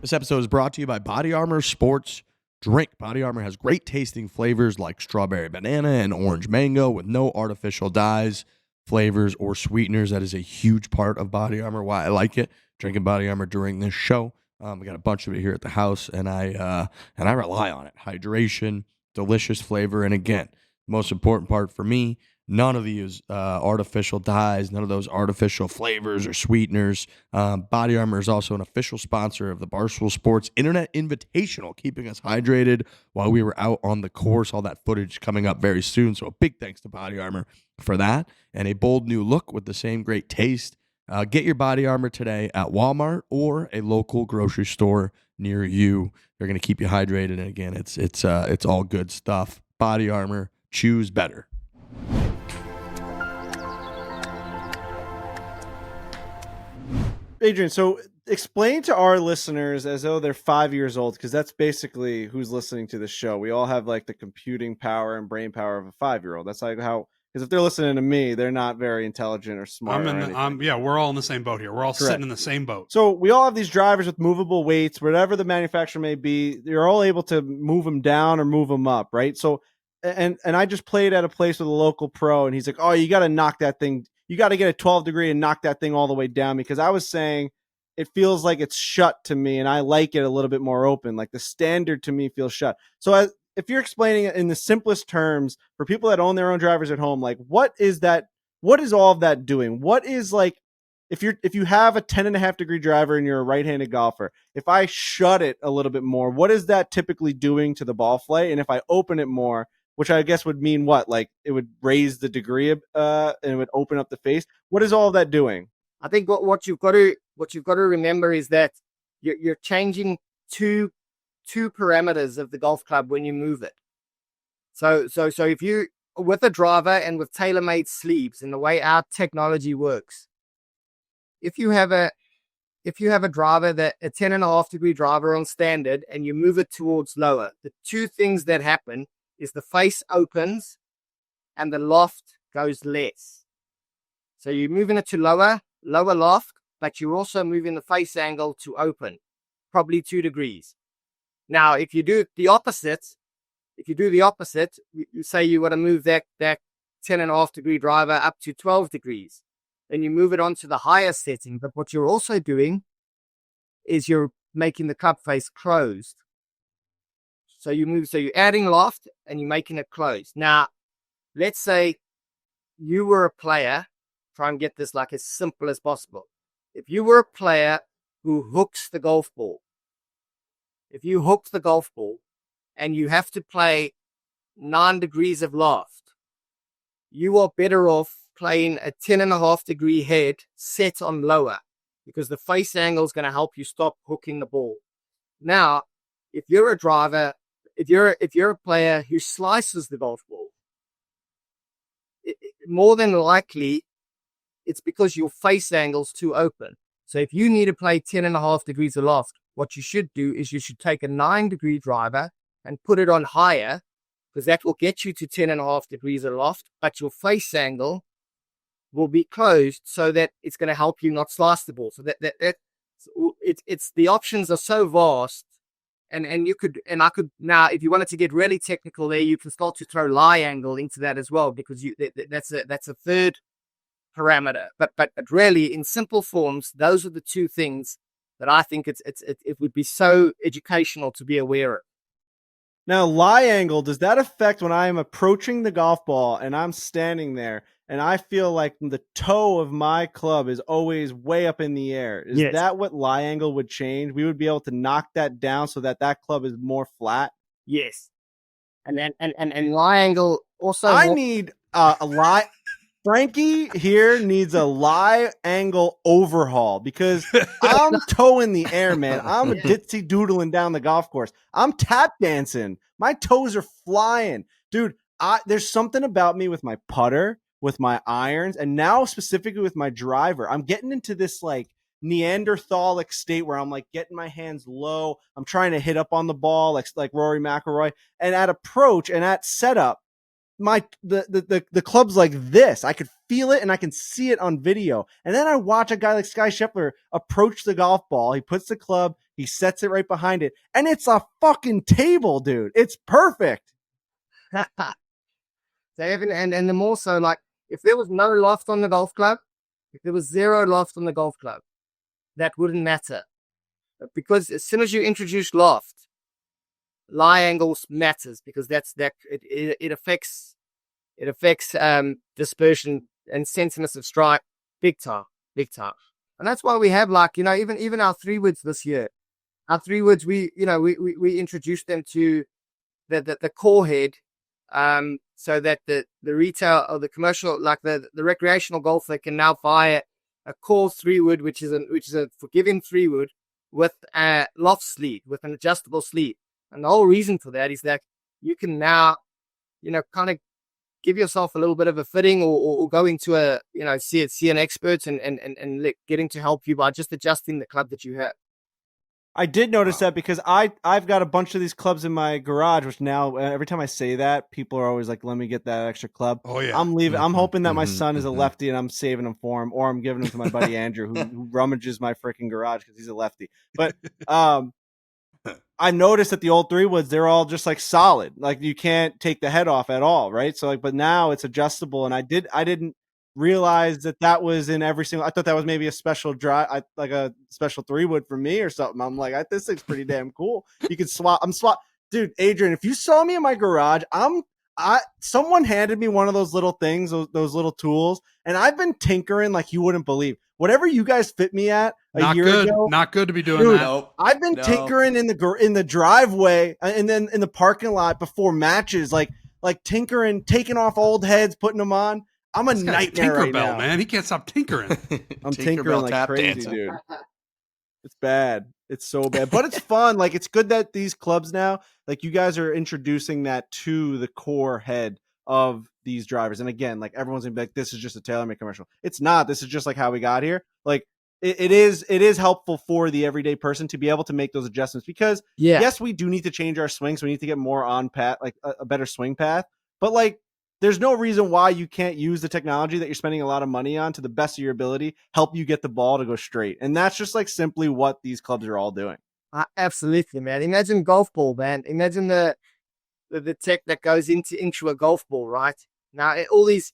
This episode is brought to you by Body Armor Sports Drink. Body Armor has great tasting flavors like strawberry banana and orange mango with no artificial dyes, flavors, or sweeteners. That is a huge part of Body Armor, why I like it. Drinking Body Armor during this show. We got a bunch of it here at the house, and I rely on it. Hydration, delicious flavor, and again, most important part for me, none of these artificial dyes, none of those artificial flavors or sweeteners. Body Armor is also an official sponsor of the Barstool Sports Internet Invitational, keeping us hydrated while we were out on the course. All that footage coming up very soon. So a big thanks to Body Armor for that. And a bold new look with the same great taste. Get your Body Armor today at Walmart or a local grocery store near you. They're going to keep you hydrated. And again, it's all good stuff. Body Armor. Choose better. Adrian, so explain to our listeners as though they're 5 years old, because that's basically who's listening to the show. We all have the computing power and brain power of a 5-year-old. That's how, because Because if they're listening to me, they're not very intelligent or smart. We're all in the same boat here. We're all sitting in the same boat. So we all have these drivers with movable weights, whatever the manufacturer may be. You're all able to move them down or move them up, right? So, and I just played at a place with a local pro, and he's like, "Oh, you got to knock that thing. You got to get a 12 degree and knock that thing all the way down." Because I was saying it feels like it's shut to me, and I like it a little bit more open. Like the standard to me feels shut. So if you're explaining it in the simplest terms for people that own their own drivers at home, like what is that? What is all of that doing? What is like, if you have a 10.5 degree driver and you're a right-handed golfer, if I shut it a little bit more, what is that typically doing to the ball flight? And if I open it more, which I guess would mean what? Like it would raise the degree and it would open up the face. What is all of that doing? I think what you've got to remember is that you're changing two parameters of the golf club when you move it. So if you, with a driver and with tailor-made sleeves and the way our technology works, if you have a driver, that a 10.5 degree driver on standard, and you move it towards lower, the two things that happen is the face opens and the loft goes less. So you're moving it to lower loft, but you're also moving the face angle to open, probably 2 degrees. Now, if you do the opposite, you say you want to move that 10.5 degree driver up to 12 degrees, then you move it onto the higher setting. But what you're also doing is you're making the cup face closed. So you're adding loft and you're making it closed. Now, let's say you were a player, try and get this like as simple as possible. If you were a player who hooks the golf ball, and you have to play 9 degrees of loft, you are better off playing a 10.5 degree head set on lower, because the face angle is going to help you stop hooking the ball. Now, if you're a driver, if you're a player who slices the golf ball, more than likely, it's because your face angle's too open. So if you need to play 10.5 degrees of loft, what you should do is you should take a 9 degree driver and put it on higher, because that will get you to 10.5 degrees of loft, but your face angle will be closed so that it's going to help you not slice the ball. So it's the options are so vast, and I could now, if you wanted to get really technical there, you can start to throw lie angle into that as well, because that's a third parameter. But really, in simple forms, those are the two things that I think it would be so educational to be aware of. Now, lie angle, does that affect when I am approaching the golf ball and I'm standing there and I feel like the toe of my club is always way up in the air? Is Yes. that what lie angle would change? We would be able to knock that down so that club is more flat? Yes. And lie angle also. I need a lie. Frankie here needs a lie angle overhaul, because I'm toe in the air, man. I'm ditzy doodling down the golf course. I'm tap dancing. My toes are flying. Dude, there's something about me with my putter, with my irons, and now specifically with my driver. I'm getting into this like Neanderthalic state where I'm like getting my hands low. I'm trying to hit up on the ball like Rory McIlroy. And at approach and at setup, the club's like this. I could feel it and I can see it on video. And then I watch a guy like Scottie Scheffler approach the golf ball. He puts the club, he sets it right behind it, and it's a fucking table, dude. It's perfect. and the more so, like, if there was no loft on the golf club, if there was zero loft on the golf club, that wouldn't matter. Because as soon as you introduce loft, lie angles matters, because it affects dispersion and centerness of strike big time. And that's why we have, like, even our 3-woods this year. Our 3-woods, we introduced them to the core head, so that the retail or the commercial, like the recreational golfer, can now buy a core 3-wood, which is a forgiving 3-wood with a loft sleeve, with an adjustable sleeve. And the whole reason for that is that you can now, kind of give yourself a little bit of a fitting, or go into see an expert and getting to help you by just adjusting the club that you have. I did notice that because I've got a bunch of these clubs in my garage, which now every time I say that, people are always like, "Let me get that extra club." Oh yeah. I'm leaving. I'm hoping that my son is a mhm. lefty and I'm saving him for him, or I'm giving him to my buddy Andrew who rummages my freaking garage because he's a lefty. But I noticed that the old 3-woods, they're all just like solid. Like you can't take the head off at all, right? So like, but now it's adjustable, and I didn't realize that was in every single. I thought that was maybe a special like a special 3-wood for me or something. I'm like, this thing's pretty damn cool. You can swap. Dude, Adrian. If you saw me in my garage, someone handed me one of those little things, those little tools, and I've been tinkering like you wouldn't believe. Whatever you guys fit me at a year ago, not good to be doing dude, that. Nope. I've been tinkering in the driveway and then in the parking lot before matches, like tinkering, taking off old heads, putting them on. I'm a nightmare right now, man. He can't stop tinkering. I'm tinkering like crazy, dancing. dude. It's bad. It's so bad, but it's fun. Like it's good that these clubs now, like you guys are introducing that to the core head of these drivers. And again, like everyone's gonna be like, this is just a TaylorMade commercial. It's not. This is just like how we got here. Like it is helpful for the everyday person to be able to make those adjustments because yes, we do need to change our swings. We need to get more on path, like a better swing path. But like, there's no reason why you can't use the technology that you're spending a lot of money on to the best of your ability, help you get the ball to go straight. And that's just like simply what these clubs are all doing. Absolutely, man. Imagine golf ball, man. Imagine the tech that goes into a golf ball, right? Now, all these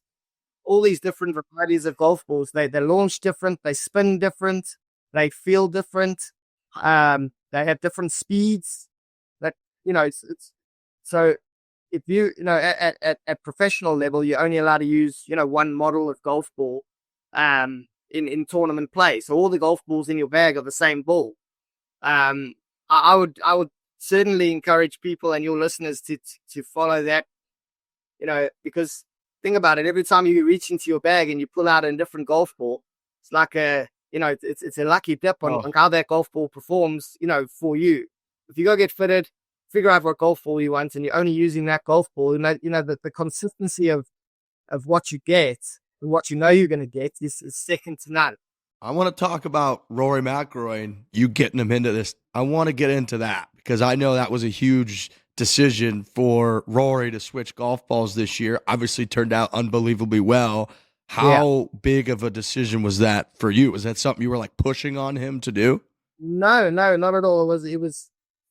different varieties of golf balls, they launch different, they spin different, they feel different, they have different speeds. That it's so. If at professional level, you're only allowed to use, one model of golf ball in tournament play. So all the golf balls in your bag are the same ball. I would certainly encourage people and your listeners to follow that, because think about it. Every time you reach into your bag and you pull out a different golf ball, it's like it's a lucky dip on how that golf ball performs, for you. If you go get fitted, figure out what golf ball you want, and you're only using that golf ball, and the consistency of what you get and what you're going to get is second to none. I want to talk about Rory McIlroy and you getting him into this. I want to get into that because I know that was a huge decision for Rory to switch golf balls this year. Obviously turned out unbelievably well. How big of a decision was that for you? Was that something you were like pushing on him to do? No, not at all. It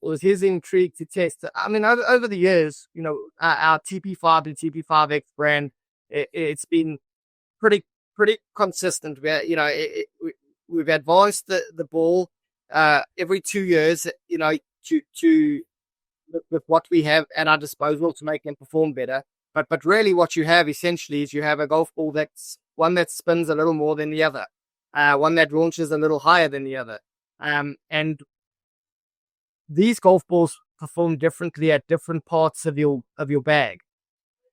was his intrigue to test. I mean, over the years, our TP5 and TP5X brand, it's been pretty consistent. We've advanced the ball every 2 years, to with what we have at our disposal to make them perform better. But really, what you have essentially is you have a golf ball that's one that spins a little more than the other, one that launches a little higher than the other, and these golf balls perform differently at different parts of your bag.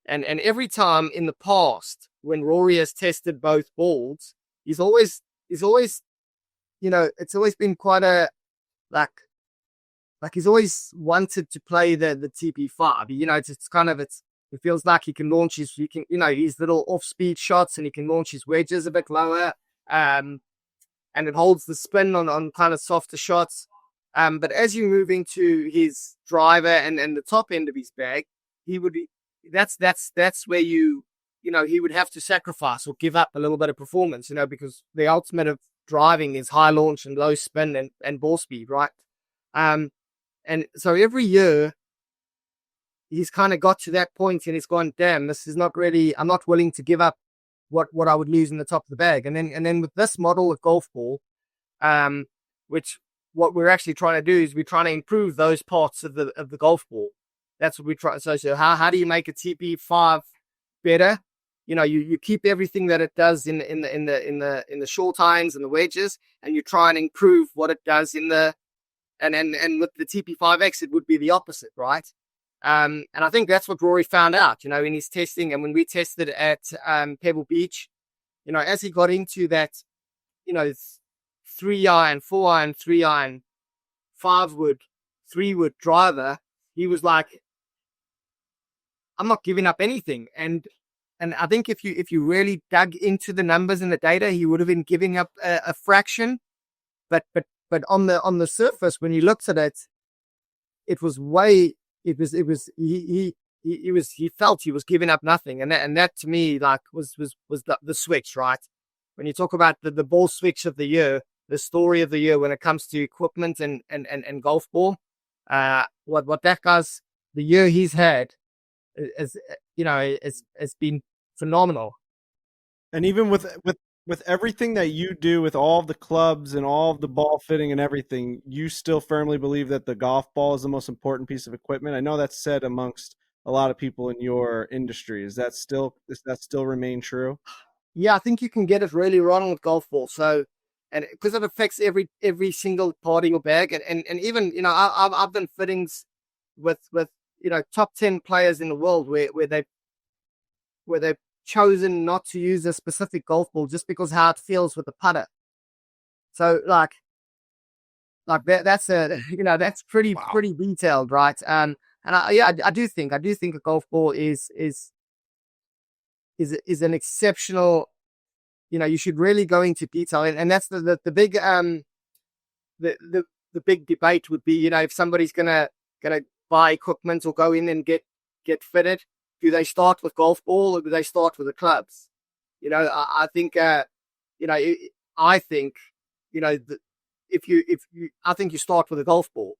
And every time in the past, when Rory has tested both balls, he's always, it's always been quite a, like he's always wanted to play the TP5. It feels like he can launch his little off-speed shots, and he can launch his wedges a bit lower. And it holds the spin on kind of softer shots. But as you move into his driver and the top end of his bag, that's where he would have to sacrifice or give up a little bit of performance, because the ultimate of driving is high launch and low spin and ball speed, right? And so every year he's kind of got to that point and he's gone, damn, this is not really, I'm not willing to give up what I would lose in the top of the bag. And then with this model of golf ball, which what we're actually trying to do is we're trying to improve those parts of the golf ball. That's what we try. So how do you make a TP5 better? You keep everything that it does in the short irons and the wedges, and you try and improve what it does in the and with the TP5X it would be the opposite, right? And I think that's what Rory found out, in his testing. And when we tested at Pebble Beach, as he got into that, 3-iron, 4-iron, 3-iron, 5-wood, 3-wood driver, he was like, I'm not giving up anything. And I think if you really dug into the numbers and the data, he would have been giving up a fraction. But but on the surface, when you looked at it, it was way, he felt he was giving up nothing. And that to me, like, was the switch, right? When you talk about the ball switch of the year, the story of the year when it comes to equipment and golf ball, what that guy's, the year he's had is, it's been phenomenal. And even with everything that you do with all of the clubs and all of the ball fitting and everything, you still firmly believe that the golf ball is the most important piece of equipment. I know that's said amongst a lot of people in your industry. Does that still remain true? Yeah, I think you can get it really wrong with golf ball. So, and because it affects every single part of your bag, and even, I've done fittings with top 10 players in the world where they've chosen not to use a specific golf ball just because how it feels with the putter. So like that's that's pretty detailed, right? And I do think a golf ball is an exceptional. You should really go into detail, and that's the big the big debate would be, if somebody's gonna buy equipment or go in and get fitted, do they start with golf ball or do they start with the clubs? I think I think I think you start with a golf ball,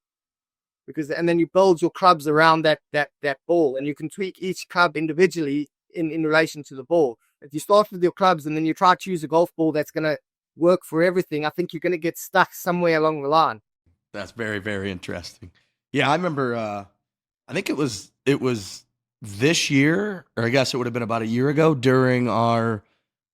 and then you build your clubs around that ball, and you can tweak each club individually in relation to the ball. If you start with your clubs and then you try to use a golf ball that's going to work for everything, I think you're going to get stuck somewhere along the line. That's very, very interesting. Yeah, I remember, I think it was this year, or I guess it would have been about a year ago, during our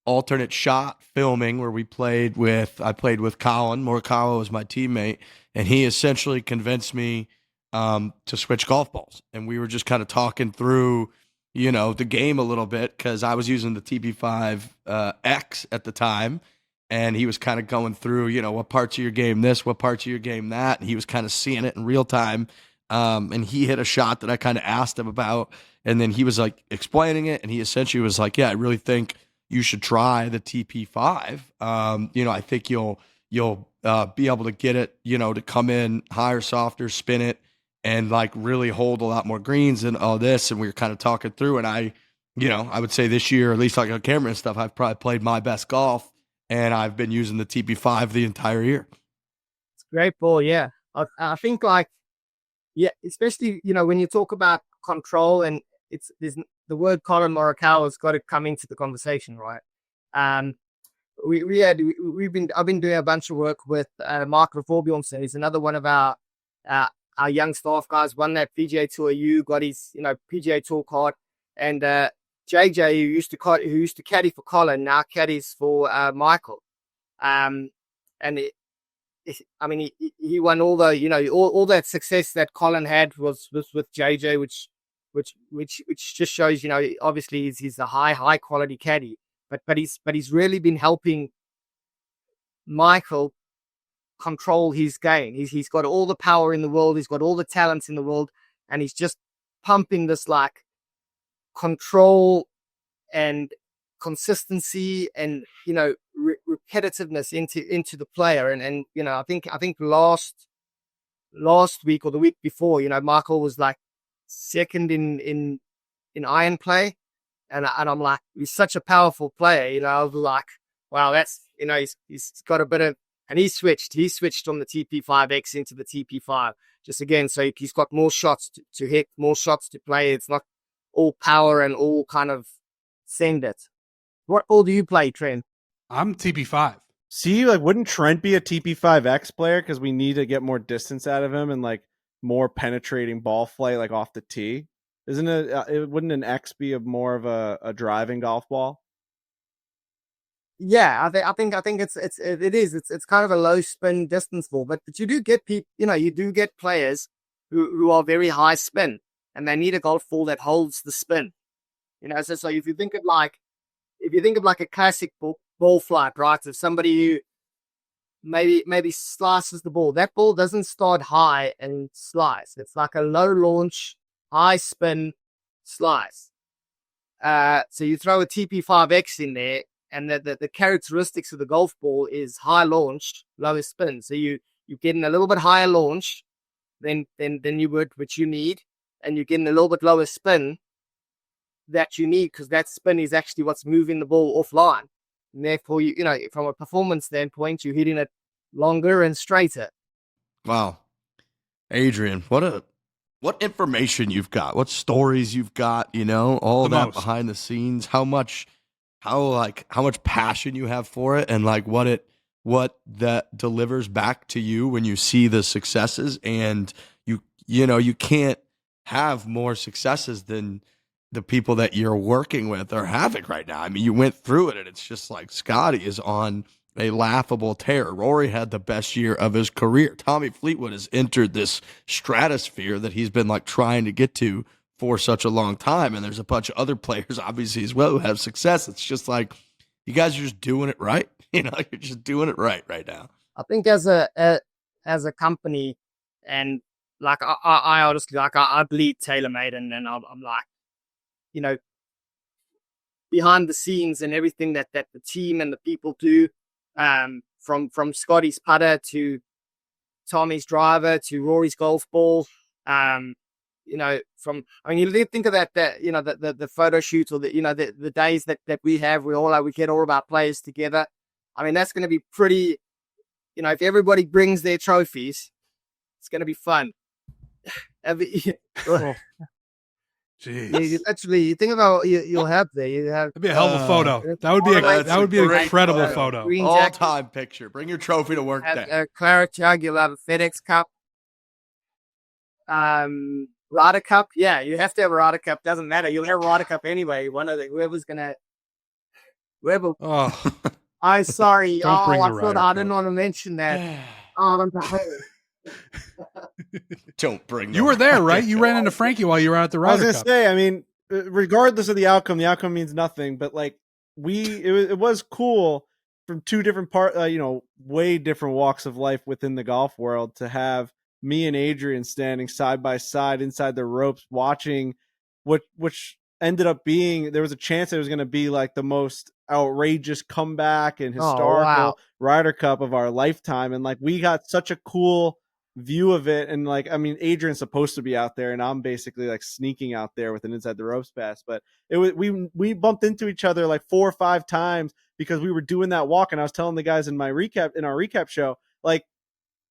alternate shot filming where I played with Colin. Morikawa was my teammate, and he essentially convinced me to switch golf balls. And we were just kind of talking through, the game a little bit, because I was using the TP5 X at the time, and he was kind of going through, what parts of your game this, what parts of your game that, and he was kind of seeing it in real time. And he hit a shot that I kind of asked him about, and then he was like explaining it, and he essentially was like, "Yeah, I really think you should try the TP5. I think you'll be able to get it, to come in higher, softer, spin it, and like really hold a lot more greens and all this." And we were kind of talking through, and I would say this year, at least like on camera and stuff, I've probably played my best golf, and I've been using the TP5 the entire year. It's a great ball, yeah. I think especially, when you talk about control, and there's the word Colin Morikawa has got to come into the conversation, right? I've been doing a bunch of work with Mark Rafforbjornsen. He's another one of our young staff guys, won that PGA Tour U, got his PGA Tour card, and JJ, who used to caddy for Colin, now caddies for Michael, and he won all the all that success that Colin had was with JJ, which just shows, obviously he's a high quality caddy, but he's really been helping Michael control his game. He's got all the power in the world, he's got all the talents in the world, and he's just pumping this like control and consistency and repetitiveness into the player. And I think last week or the week before, Michael was like second in iron play, and I'm like, he's such a powerful player. I was like, wow, that's he's got a bit of, and he switched from the TP5X into the TP5 just again, so he's got more shots to hit, more shots to play. It's not all power and all kind of send it. What ball do you play, Trent? I'm TP5. See, wouldn't Trent be a TP5X player, because we need to get more distance out of him and like more penetrating ball flight, like off the tee? Isn't it? Wouldn't an X be more of a driving golf ball? Yeah, I think it is. It's kind of a low spin distance ball, but you do get people, you do get players who are very high spin, and they need a golf ball that holds the spin. So if you think of like a classic ball flight, right? If somebody who maybe slices the ball, that ball doesn't start high and slice. It's like a low launch, high spin slice. So you throw a TP5X in there, and the characteristics of the golf ball is high launch, lower spin. So you you're getting a little bit higher launch than you would, which you need, and you're getting a little bit lower spin that you need, because that spin is actually what's moving the ball offline. And therefore, you know, from a performance standpoint, you're hitting it longer and straighter. Wow. Adrian, what information you've got, what stories you've got, you know, all that behind the scenes, how much passion you have for it, and like what that delivers back to you when you see the successes. And you know, you can't have more successes than the people that you're working with are having right now. I mean, you went through it, and it's just like Scottie is on a laughable tear. Rory had the best year of his career. Tommy Fleetwood has entered this stratosphere that he's been like trying to get to for such a long time. And there's a bunch of other players, obviously, as well, who have success. It's just like, you guys are just doing it right. You know, you're just doing it right now. I think as a company, and like I honestly, like I bleed TaylorMade, and I'm like, you know, behind the scenes and everything that the team and the people do, from Scottie's putter to Tommy's driver to Rory's golf ball, you know, you think of that you know, the photo shoots, or the days that we have, we get all of our players together. I mean, that's going to be pretty, you know, if everybody brings their trophies, it's going to be fun. Jeez. You think about you'll have there. You have. That'd be a hell of a photo. That would be an incredible photo. All-time picture. Bring your trophy to work day. A Claret jug. You'll have a FedEx Cup. Ryder Cup. Yeah, you have to have a Ryder Cup. Doesn't matter. You'll have a Ryder Cup anyway. Whoever. Oh, I'm sorry. Don't bring the I Ryder thought I Cup. didn't want to mention that. I'm sorry. Don't bring. You were there, right? You ran into Frankie while you were at the I was Ryder gonna Cup. say, I mean, regardless of the outcome means nothing. But like it was cool from two different way different walks of life within the golf world to have me and Adrian standing side by side inside the ropes, watching which ended up being, there was a chance it was going to be like the most outrageous comeback and historical Ryder Cup of our lifetime, and like we got such a cool view of it. And like, I mean, Adrian's supposed to be out there, and I'm basically like sneaking out there with an inside the ropes pass. But it was we bumped into each other like 4 or 5 times because we were doing that walk. And I was telling the guys in our recap show, like,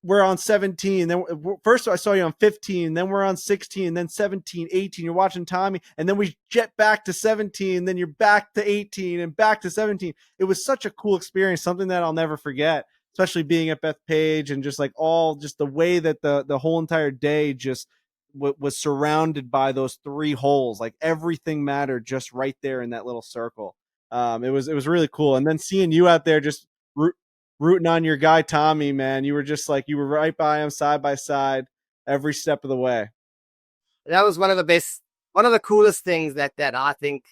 we're on 17. Then first I saw you on 15. Then we're on 16. Then 17, 18. You're watching Tommy, and then we jet back to 17. Then you're back to 18 and back to 17. It was such a cool experience, something that I'll never forget. Especially being at Bethpage and just like just the way that the whole entire day just was surrounded by those 3 holes. Like everything mattered just right there in that little circle. It was really cool. And then seeing you out there just rooting on your guy Tommy, man, you were just like, you were right by him, side by side, every step of the way. That was one of the coolest things that I think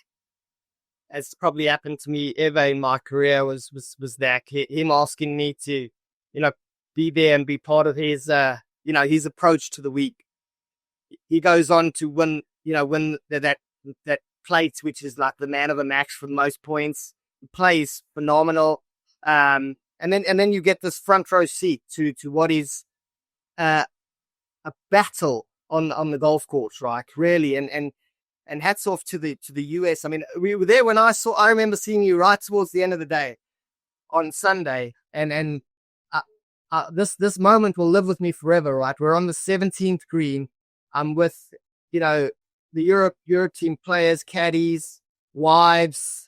has probably happened to me ever in my career was that him asking me to, you know, be there and be part of his, his approach to the week. He goes on to win that plate, which is like the man of the match for the most points. He plays phenomenal. And then you get this front row seat to what is a battle on the golf course, right? Really, and hats off to the US. I mean, we were there when I remember seeing you right towards the end of the day on Sunday, and this moment will live with me forever, right? We're on the 17th green. I'm with, the Europe team players, caddies, wives,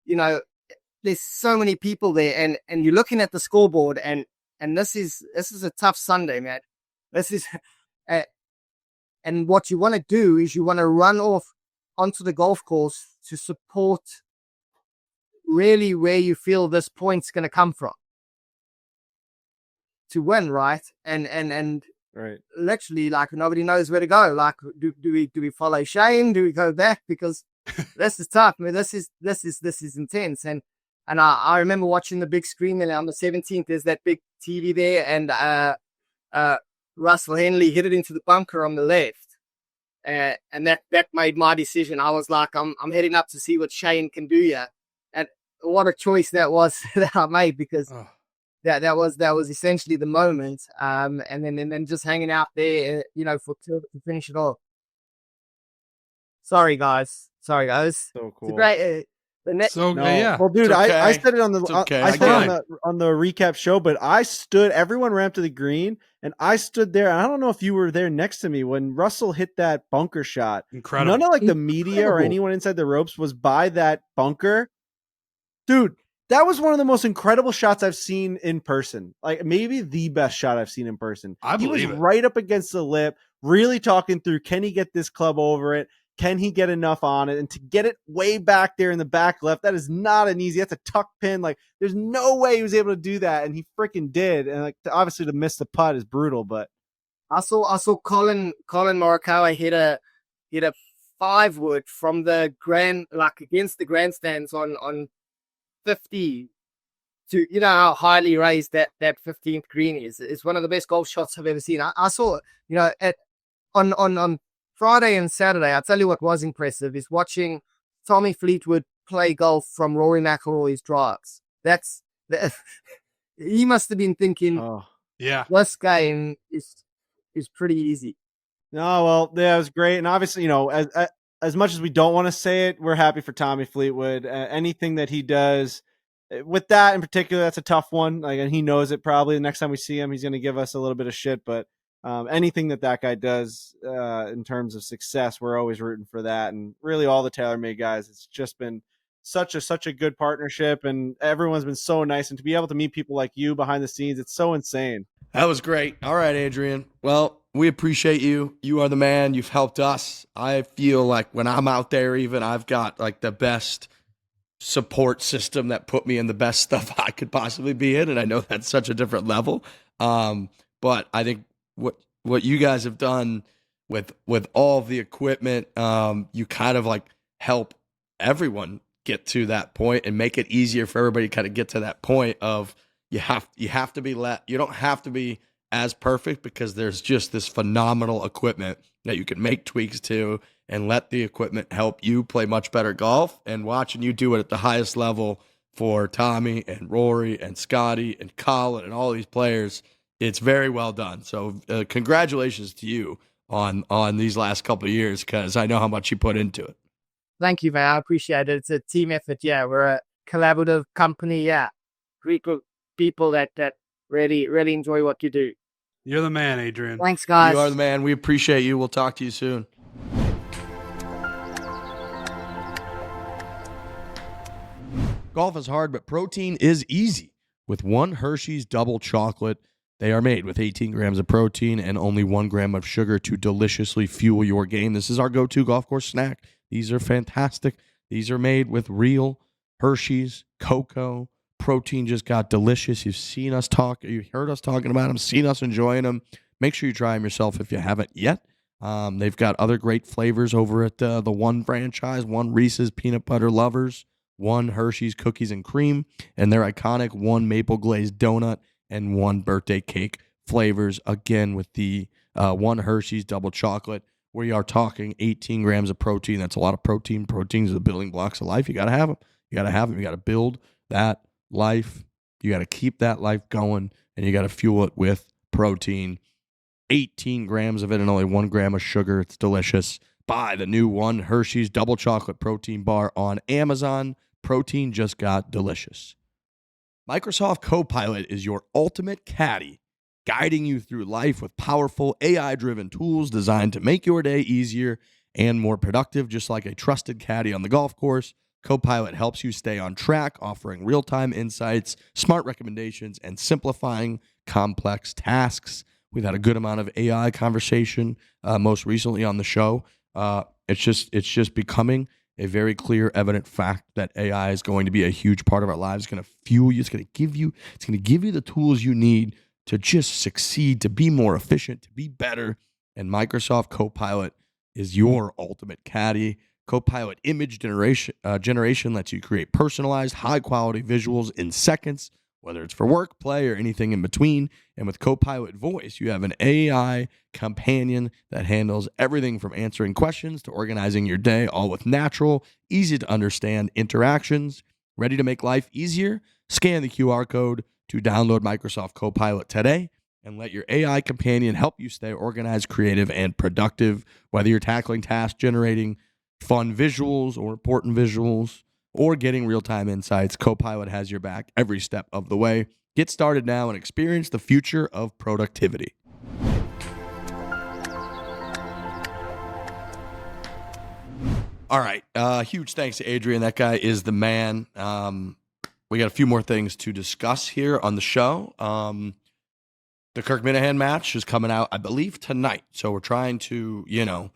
there's so many people there, and you're looking at the scoreboard, and this is a tough Sunday, man. This is, and what you want to do is you want to run off onto the golf course to support really where you feel this point's going to come from to win, right? And right, literally, like, nobody knows where to go. Like, do we follow Shane? Do we go back? Because this is tough. I mean, this is intense. And I remember watching the big screen there on the 17th. There's that big TV there, and Russell Henley hit it into the bunker on the left. And that made my decision. I was like, I'm heading up to see what Shane can do here. And what a choice that was that I made, because that was essentially the moment. And then just hanging out there, for to finish it off. Sorry guys. So It's a cool. great. Yeah. Well, dude, It's okay. I said it on the It's okay. I I said get it on the recap show, but I stood. Everyone ramped to the green, and I stood there. I don't know if you were there next to me when Russell hit that bunker shot. Incredible. None of like the media or anyone inside the ropes was by that bunker. Dude, that was one of the most incredible shots I've seen in person. Like maybe the best shot I've seen in person. I He was believe it. right up against the lip, really talking through, can he get this club over it? Can he get enough on it? And to get it way back there in the back left, that is not an easy. That's a tuck pin. Like there's no way he was able to do that, and he freaking did. And like obviously to miss the putt is brutal, but I saw Colin Morikawa hit a 5-wood from the against the grandstands on 50 to how highly raised that 15th green is. It's one of the best golf shots I've ever seen. I saw on Friday and Saturday. I tell you what was impressive is watching Tommy Fleetwood play golf from Rory McIlroy's drives. He must have been thinking, Yeah, this game is pretty easy. No, well, yeah, it was great, and obviously, as much as we don't want to say it, we're happy for Tommy Fleetwood. Anything that he does with that in particular, that's a tough one. Like, and he knows it. Probably the next time we see him, he's going to give us a little bit of shit. But anything that guy does in terms of success, we're always rooting for that. And really, all the TaylorMade guys, it's just been such a good partnership, and everyone's been so nice. And to be able to meet people like you behind the scenes, it's so insane. That was great. All right, Adrian. Well, we appreciate you. You are the man. You've helped us. I feel like when I'm out there, even I've got like the best support system that put me in the best stuff I could possibly be in. And I know that's such a different level. But I think what you guys have done with all of the equipment, you kind of like help everyone get to that point and make it easier for everybody to kind of get to that point of you have to be you don't have to be as perfect because there's just this phenomenal equipment that you can make tweaks to and let the equipment help you play much better golf. And watching you do it at the highest level for Tommy and Rory and Scottie and Colin and all these players, it's very well done. So congratulations to you on these last couple of years, because I know how much you put into it. Thank you, man. I appreciate it. It's a team effort. Yeah, we're a collaborative company. Yeah, great group of people that really enjoy what you do. You're the man, Adrian. Thanks, guys. You are the man. We appreciate you. We'll talk to you soon. Golf is hard, but protein is easy. With one Hershey's double chocolate, they are made with 18 grams of protein and only 1 gram of sugar to deliciously fuel your game. This is our go-to golf course snack. These are fantastic. These are made with real Hershey's, cocoa. Protein just got delicious. You've seen us talk. You heard us talking about them, seen us enjoying them. Make sure you try them yourself if you haven't yet. They've got other great flavors over at the One franchise, One Reese's Peanut Butter Lovers, One Hershey's Cookies and Cream, and their iconic One Maple Glazed Donut and One Birthday Cake flavors. Again, with the One Hershey's Double Chocolate, we are talking 18 grams of protein. That's a lot of protein. Proteins are the building blocks of life. You got to have them. You got to have them. You got to build that life. You got to keep that life going, and you got to fuel it with protein. 18 grams of it and only 1 gram of sugar. It's delicious. Buy the new One Hershey's Double Chocolate Protein Bar on Amazon. Protein just got delicious. Microsoft Copilot is your ultimate caddy, guiding you through life with powerful AI-driven tools designed to make your day easier and more productive. Just like a trusted caddy on the golf course, Copilot helps you stay on track, offering real-time insights, smart recommendations, and simplifying complex tasks. We've had a good amount of AI conversation most recently on the show. It's just becoming a very clear, evident fact that AI is going to be a huge part of our lives. It's going to fuel you. It's going to give you the tools you need to just succeed, to be more efficient, to be better. And Microsoft Copilot is your ultimate caddy. Copilot image generation lets you create personalized, high-quality visuals in seconds, whether it's for work, play, or anything in between. And with Copilot Voice, you have an AI companion that handles everything from answering questions to organizing your day, all with natural, easy-to-understand interactions. Ready to make life easier? Scan the QR code, to download Microsoft Copilot today and let your AI companion help you stay organized, creative, and productive. Whether you're tackling tasks, generating fun visuals or important visuals, or getting real-time insights, Copilot has your back every step of the way. Get started now and experience the future of productivity. All right. Huge thanks to Adrian. That guy is the man. We got a few more things to discuss here on the show. The Kirk Minahan match is coming out, I believe, tonight. So we're trying to,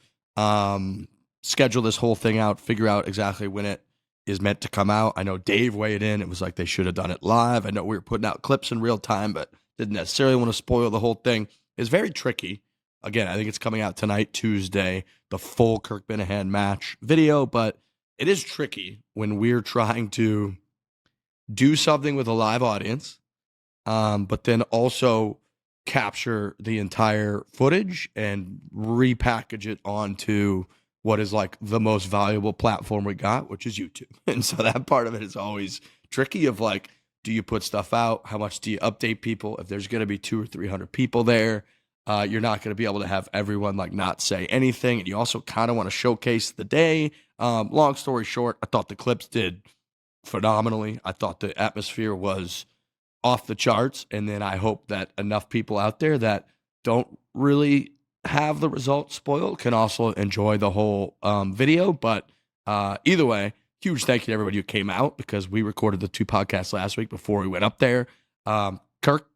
schedule this whole thing out, figure out exactly when it is meant to come out. I know Dave weighed in. It was like they should have done it live. I know we were putting out clips in real time, but didn't necessarily want to spoil the whole thing. It's very tricky. Again, I think it's coming out tonight, Tuesday, the full Kirk Minahan match video, but it is tricky when we're trying to do something with a live audience, but then also capture the entire footage and repackage it onto what is like the most valuable platform we got, which is YouTube. And so that part of it is always tricky of like, do you put stuff out? How much do you update people? If there's going to be 200 or 300 people there, you're not going to be able to have everyone like not say anything. And you also kind of want to showcase the day. Long story short, I thought the clips did phenomenally. I thought the atmosphere was off the charts. And then I hope that enough people out there that don't really have the results spoiled can also enjoy the whole video. But either way, huge thank you to everybody who came out, because we recorded the 2 podcasts last week before we went up there. Kirk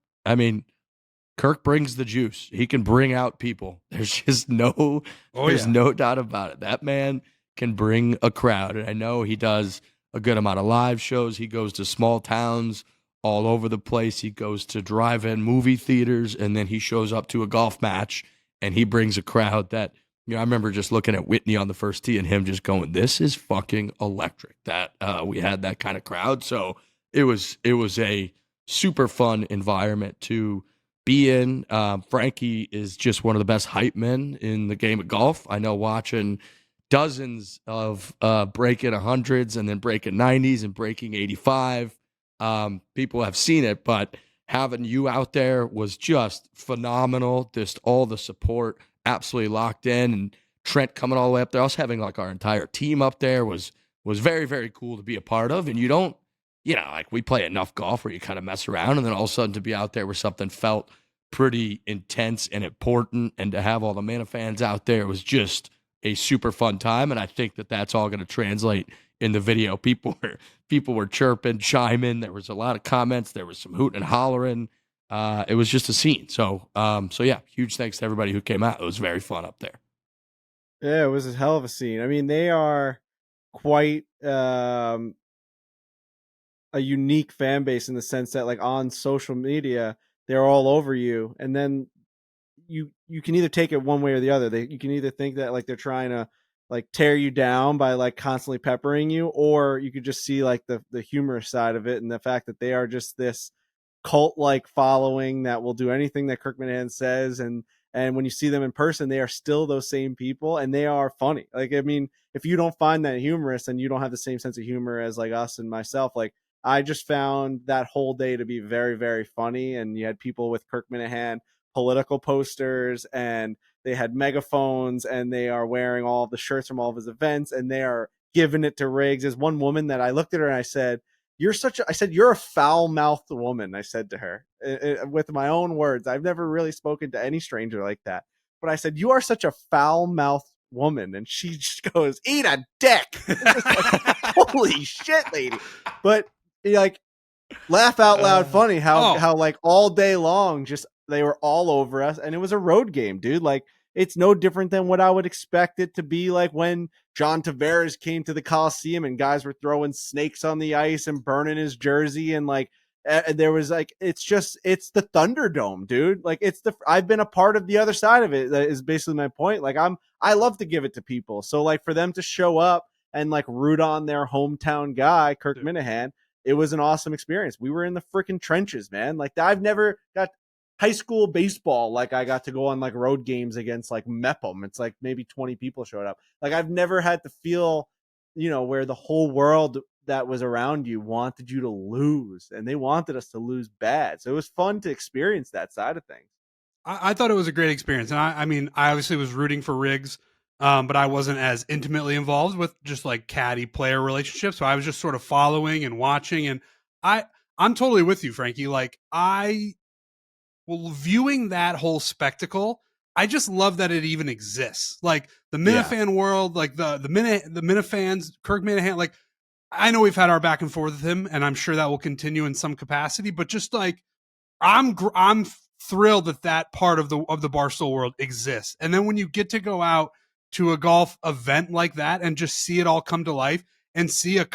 brings the juice. He can bring out people. There's just no doubt about it. That man can bring a crowd. And I know he does a good amount of live shows. He goes to small towns all over the place. He goes to drive-in movie theaters, and then he shows up to a golf match, and he brings a crowd that, I remember just looking at Whitney on the first tee and him just going, this is fucking electric, that we had that kind of crowd. So it was a super fun environment to be in. Frankie is just one of the best hype men in the game of golf. I know, watching dozens of breaking 100s and then breaking 90s and breaking 85. People have seen it, but having you out there was just phenomenal. Just all the support, absolutely locked in, and Trent coming all the way up there. Us having like our entire team up there was very, very cool to be a part of. And you don't, like we play enough golf where you kind of mess around, and then all of a sudden to be out there where something felt pretty intense and important, and to have all the Mana fans out there was just a super fun time. And I think that that's all going to translate in the video. People were chirping, chiming. There was a lot of comments. There was some hooting and hollering. It was just a scene. So yeah, huge thanks to everybody who came out. It was very fun up there. Yeah, it was a hell of a scene. I mean, they are quite a unique fan base in the sense that, like, on social media, they're all over you, and then you can either take it one way or the other. You can either think that like they're trying to like tear you down by like constantly peppering you, or you could just see like the humorous side of it, and the fact that they are just this cult like following that will do anything that Kirk Minahan says, and when you see them in person, they are still those same people, and they are funny. Like, I mean, if you don't find that humorous, and you don't have the same sense of humor as like us and myself, like I just found that whole day to be very, very funny. And you had people with Kirk Minahan political posters, and they had megaphones, and they are wearing all the shirts from all of his events, and they are giving it to Riggs. There's one woman that I looked at her and I said, you're a foul-mouthed woman. I said to her with my own words. I've never really spoken to any stranger like that, but I said, you are such a foul-mouthed woman. And she just goes, eat a dick. Like, holy shit, lady. But like, laugh out loud funny how like all day long, just they were all over us, and it was a road game, dude. Like, it's no different than what I would expect it to be like when John Tavares came to the Coliseum and guys were throwing snakes on the ice and burning his jersey, and like there was like, it's the Thunderdome, dude. Like, I've been a part of the other side of it. That is basically my point. Like, I love to give it to people. So like, for them to show up and like root on their hometown guy, Kirk Minahan, it was an awesome experience. We were in the freaking trenches, man. Like, I've never got high school baseball. Like, I got to go on like road games against like Mepham. It's like maybe 20 people showed up. Like, I've never had to feel, where the whole world that was around you wanted you to lose, and they wanted us to lose bad. So it was fun to experience that side of things. I thought it was a great experience. And I mean, I obviously was rooting for Riggs, but I wasn't as intimately involved with just like caddy player relationships. So I was just sort of following and watching. And I'm totally with you, Frankie. Like viewing that whole spectacle, I just love that it even exists. Like the Minifan world, like the Minifans, Kirk Minahan, like I know we've had our back and forth with him, and I'm sure that will continue in some capacity, but just like, I'm thrilled that part of the Barstool world exists. And then when you get to go out to a golf event like that and just see it all come to life and see a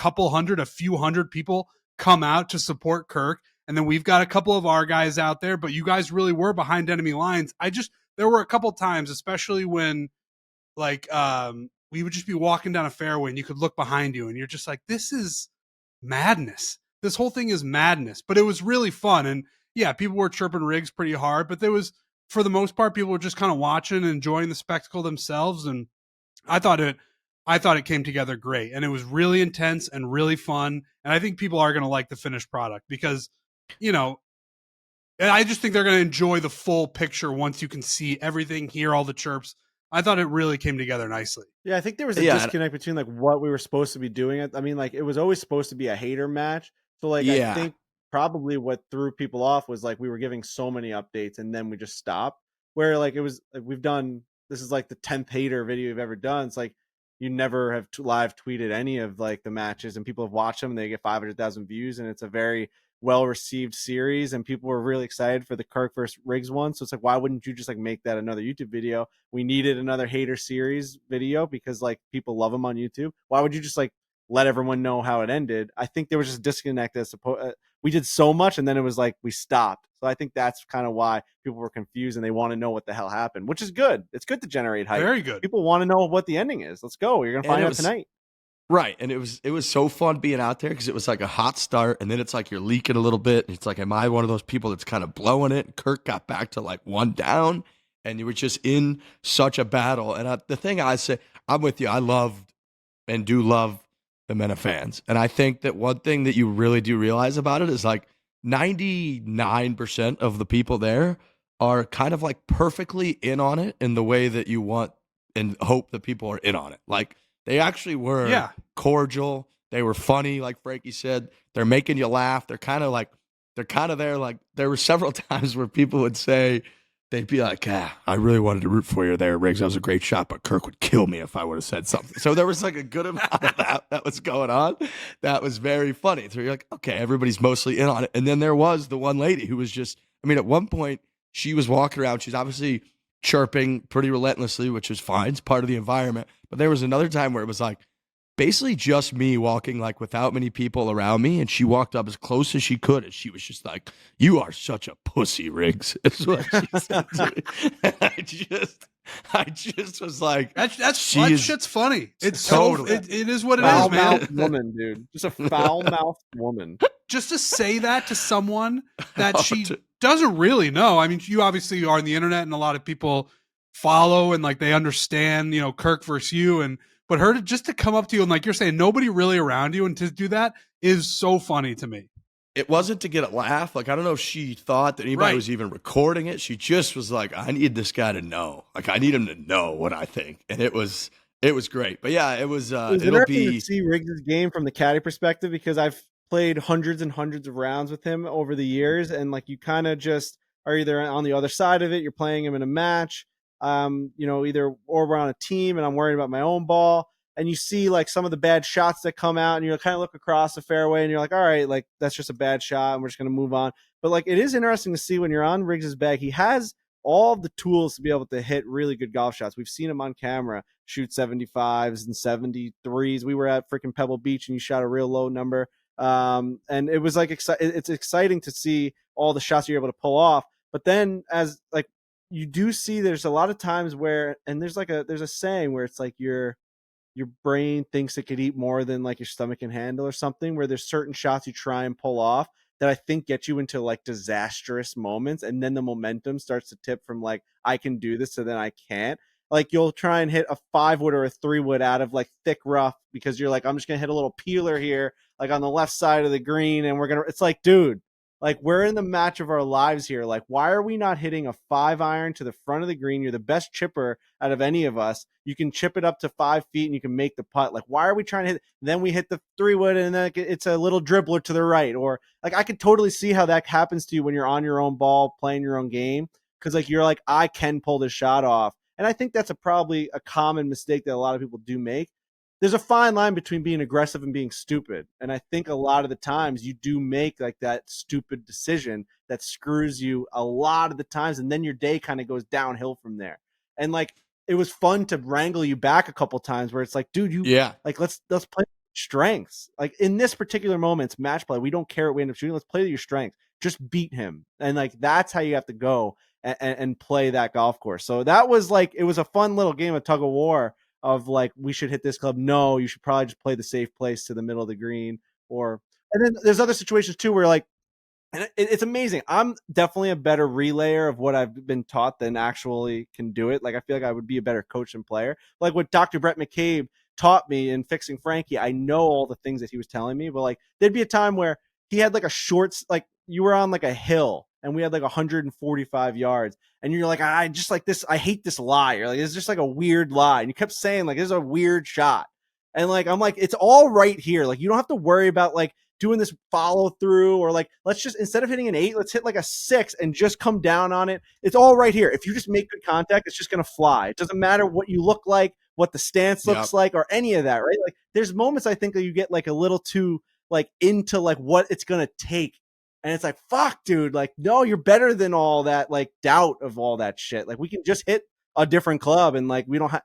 few hundred people come out to support Kirk, and then we've got a couple of our guys out there, but you guys really were behind enemy lines. There were a couple times, especially when like we would just be walking down a fairway and you could look behind you and you're just like, this is madness. This whole thing is madness. But it was really fun. And yeah, people were chirping Riggs pretty hard, but there was, for the most part, people were just kind of watching and enjoying the spectacle themselves. And I thought it came together great, and it was really intense and really fun. And I think people are going to like the finished product because, you know, and I just think they're going to enjoy the full picture once you can see everything, hear all the chirps. I thought it really came together nicely. Yeah, I think there was a disconnect between like what we were supposed to be doing. I mean, like it was always supposed to be a hater match. So like I think probably what threw people off was like we were giving so many updates and then we just stopped. Where like it was like this is like the 10th hater video we've ever done. It's like you never have live tweeted any of like the matches, and people have watched them and they get 500,000 views, and it's a very well-received series, and people were really excited for the Kirk versus Riggs one. So it's like, why wouldn't you just like make that another YouTube video? We needed another hater series video because like people love them on YouTube. Why would you just like let everyone know how it ended? I think there was just a disconnect. We did so much and then it was like we stopped. So I think that's kind of why people were confused and they want to know what the hell happened, which is good. It's good to generate hype. Very good. People want to know what the ending is. Let's go. You're gonna find out tonight. Right. And it was so fun being out there because it was like a hot start, and then it's like you're leaking a little bit. It's like, am I one of those people that's kind of blowing it? Kirk got back to like one down, and you were just in such a battle. And the thing I say, I'm with you. I loved and do love the Minifans. And I think that one thing that you really do realize about it is like 99% of the people there are kind of like perfectly in on it in the way that you want and hope that people are in on it. Like, they actually were cordial. They were funny, like Frankie said. They're making you laugh. They're kind of there. Like, there were several times where people would say, they'd be like, I really wanted to root for you there, Riggs. That was a great shot, but Kirk would kill me if I would have said something. So there was like a good amount of that was going on. That was very funny. So you're like, okay, everybody's mostly in on it. And then there was the one lady who was just, I mean, at one point, she was walking around. She's obviously chirping pretty relentlessly, which is fine. It's part of the environment. But there was another time where it was like basically just me walking like without many people around me, and she walked up as close as she could, and she was just like, "You are such a pussy, Riggs." Is what she said to me. And I just was like, that shit's funny. It's totally it is what it is, man. Woman, dude, just a foul-mouthed woman. Just to say that to someone that she doesn't really know. I mean, you obviously are on the internet, and a lot of people follow and like they understand, you know, Kirk versus you, but her just to come up to you and like you're saying, nobody really around you, and to do that is so funny to me. It wasn't to get a laugh. Like, I don't know if she thought that anybody was even recording it. She just was like, I need this guy to know. Like, I need him to know what I think. And it was great. But yeah, it was interesting to see Riggs' game from the caddy perspective, because I've played hundreds and hundreds of rounds with him over the years, and like you kind of just are either on the other side of it, you're playing him in a match, you know, either or we're on a team and I'm worried about my own ball, and you see like some of the bad shots that come out and you kind of look across the fairway and you're like, all right, like that's just a bad shot and we're just going to move on. But like it is interesting to see when you're on Riggs' bag, he has all the tools to be able to hit really good golf shots. We've seen him on camera shoot 75s and 73s. We were at freaking Pebble Beach and you shot a real low number. And it was like it's exciting to see all the shots you're able to pull off. But then as like you do see, there's a lot of times where, and there's a saying where it's like your brain thinks it could eat more than like your stomach can handle or something, where there's certain shots you try and pull off that I think get you into like disastrous moments, and then the momentum starts to tip from like I can do this to then I can't. like you'll try and hit a 5-wood or a 3-wood out of like thick rough because you're like, I'm just gonna hit a little peeler here, like on the left side of the green, and it's like, dude, like we're in the match of our lives here. Like, why are we not hitting a 5-iron to the front of the green? You're the best chipper out of any of us. You can chip it up to 5 feet and you can make the putt. Like, why are we trying to hit? Then we hit the 3-wood and then it's a little dribbler to the right. Or like, I could totally see how that happens to you when you're on your own ball, playing your own game. Cause like, you're like, I can pull this shot off. And I think that's probably a common mistake that a lot of people do make. There's a fine line between being aggressive and being stupid. And I think a lot of the times you do make like that stupid decision that screws you a lot of the times. And then your day kind of goes downhill from there. And like, it was fun to wrangle you back a couple times where it's like, dude, like, let's play strengths. Like in this particular moment, it's match play. We don't care what we end up shooting. Let's play to your strengths. Just beat him. And like, that's how you have to go and play that golf course. So that was like, it was a fun little game of tug of war of like, we should hit this club. No, you should probably just play the safe place to the middle of the green. And then there's other situations too, where like, and it's amazing. I'm definitely a better relayer of what I've been taught than actually can do it. Like, I feel like I would be a better coach and player. Like what Dr. Brett McCabe taught me in fixing Frankie, I know all the things that he was telling me, but like, there'd be a time where he had like a short, like you were on like a hill and we had like 145 yards and you're like, I just like this, I hate this lie. You're like, it's just like a weird lie. And you kept saying like, this is a weird shot. And like, I'm like, it's all right here. Like, you don't have to worry about like doing this follow through or like, let's just, instead of hitting an 8, let's hit like a 6 and just come down on it. It's all right here. If you just make good contact, it's just going to fly. It doesn't matter what you look like, what the stance looks like, or any of that, right? Like, there's moments I think that you get like a little too like into like what it's going to take. And it's like, fuck, dude, like, no, you're better than all that, like doubt of all that shit. Like, we can just hit a different club and like, we don't have,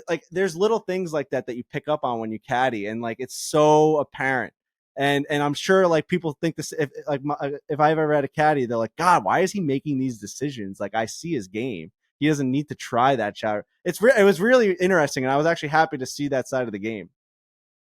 like, there's little things like that that you pick up on when you caddy. And like, it's so apparent. And I'm sure like people think this, if I've ever had a caddy, they're like, God, why is he making these decisions? Like, I see his game. He doesn't need to try that shot. It was really interesting. And I was actually happy to see that side of the game.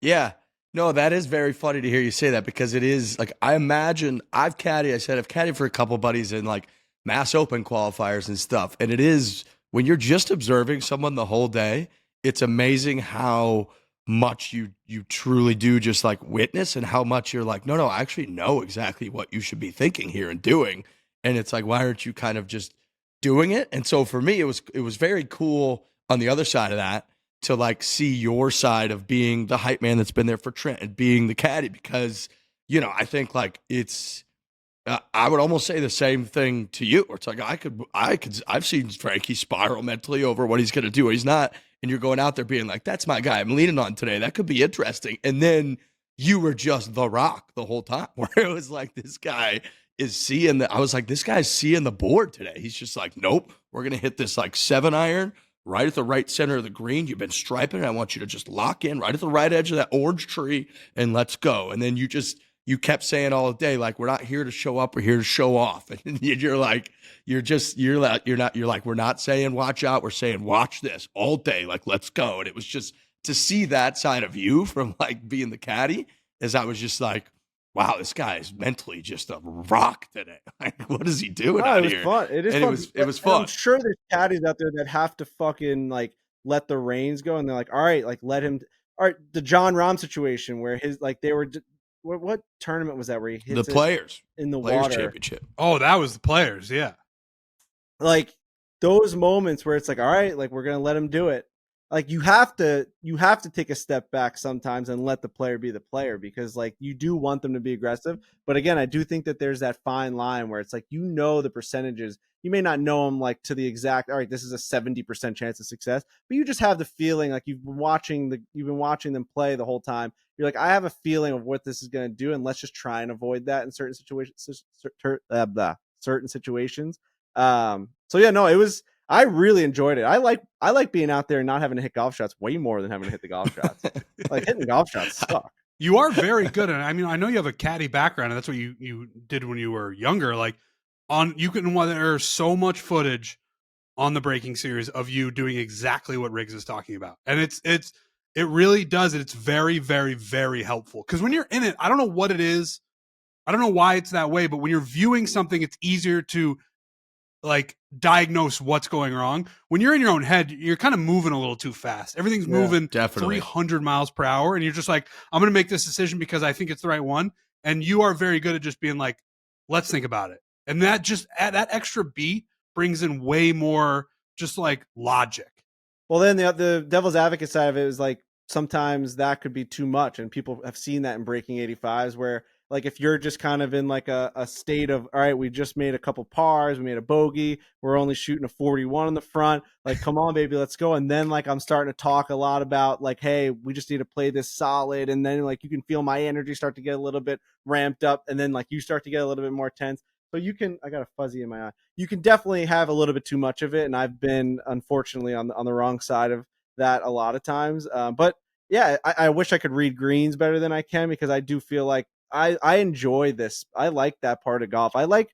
Yeah. No, that is very funny to hear you say that because it is like, I imagine I've caddied for a couple buddies in like Mass Open qualifiers and stuff. And it is when you're just observing someone the whole day, it's amazing how much you truly do just like witness and how much you're like, no, I actually know exactly what you should be thinking here and doing. And it's like, why aren't you kind of just doing it? And so for me, it was very cool on the other side of that to like see your side of being the hype man that's been there for Trent and being the caddy, because, you know, I think like it's, I would almost say the same thing to you. Where it's like, I've seen Frankie spiral mentally over what he's going to do, what he's not. And you're going out there being like, that's my guy I'm leaning on today. That could be interesting. And then you were just the rock the whole time, where it was like, this guy is seeing I was like, this guy's seeing the board today. He's just like, nope, we're going to hit this like 7-iron right at the right center of the green. You've been striping it. I want you to just lock in right at the right edge of that orange tree and let's go. And then you kept saying all day, like, we're not here to show up, we're here to show off. And you're like, you're like, we're not saying watch out, we're saying watch this all day, like, let's go. And it was just to see that side of you from like being the caddy, as I was just like, wow, this guy is mentally just a rock today. Like, what is he doing out here? Fun. It is fun. It was fun. I'm sure there's caddies out there that have to fucking like let the reins go, and they're like, all right, like let him. All right, the John Rahm situation where his like they were. What tournament was that where he hit the Players in the Players water Championship? Oh, that was the Players, yeah. Like those moments where it's like, all right, like we're gonna let him do it. Like you have to take a step back sometimes and let the player be the player, because like you do want them to be aggressive. But again, I do think that there's that fine line where it's like, you know, the percentages, you may not know them like to the exact, all right, this is a 70% chance of success, but you just have the feeling like you've been watching them play the whole time. You're like, I have a feeling of what this is going to do, and let's just try and avoid that in certain situations. Certain situations. So yeah, no, I really enjoyed it. I like being out there and not having to hit golf shots way more than having to hit the golf shots. Like hitting golf shots suck. You are very good at it. I mean, I know you have a caddy background, and that's what you did when you were younger. Like there's so much footage on the Breaking Series of you doing exactly what Riggs is talking about. And it really does it. It's very, very, very helpful. Because when you're in it, I don't know what it is. I don't know why it's that way, but when you're viewing something, it's easier to like diagnose what's going wrong. When you're in your own head, you're kind of moving a little too fast. Everything's moving definitely 300 miles per hour. And you're just like, I'm going to make this decision because I think it's the right one. And you are very good at just being like, let's think about it. And that just that extra beat brings in way more just like logic. Well, then the devil's advocate side of it is like sometimes that could be too much, and people have seen that in breaking 85s where like if you're just kind of in like a state of, all right, we just made a couple pars, we made a bogey, we're only shooting a 41 on the front, like come on baby, let's go. And then like I'm starting to talk a lot about like, hey, we just need to play this solid, and then like you can feel my energy start to get a little bit ramped up, and then like you start to get a little bit more tense. So you can, I got a fuzzy in my eye. You can definitely have a little bit too much of it, and I've been unfortunately on the wrong side of that a lot of times. But yeah, I wish I could read greens better than I can, because I do feel like I enjoy this. I like that part of golf. I like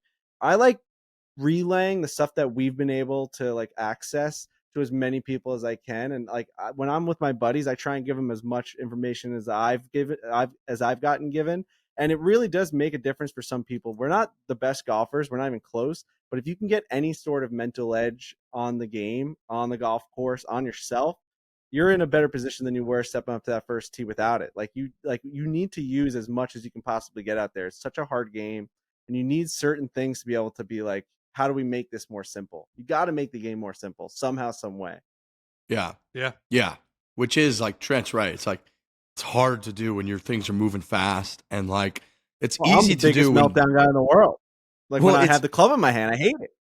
relaying the stuff that we've been able to like access to as many people as I can. And like when I'm with my buddies, I try and give them as much information as I've gotten given. And it really does make a difference for some people. We're not the best golfers. We're not even close. But if you can get any sort of mental edge on the game, on the golf course, on yourself, you're in a better position than you were stepping up to that first tee without it. Like you need to use as much as you can possibly get out there. It's such a hard game, and you need certain things to be able to be like, how do we make this more simple? You got to make the game more simple somehow, some way. Yeah. Yeah. Yeah. Which is like Trent's right. It's like it's hard to do when your things are moving fast, and like it's easy I'm the to biggest do meltdown guy in the world. Like Well, when I it's- have the club in my hand, I hate it.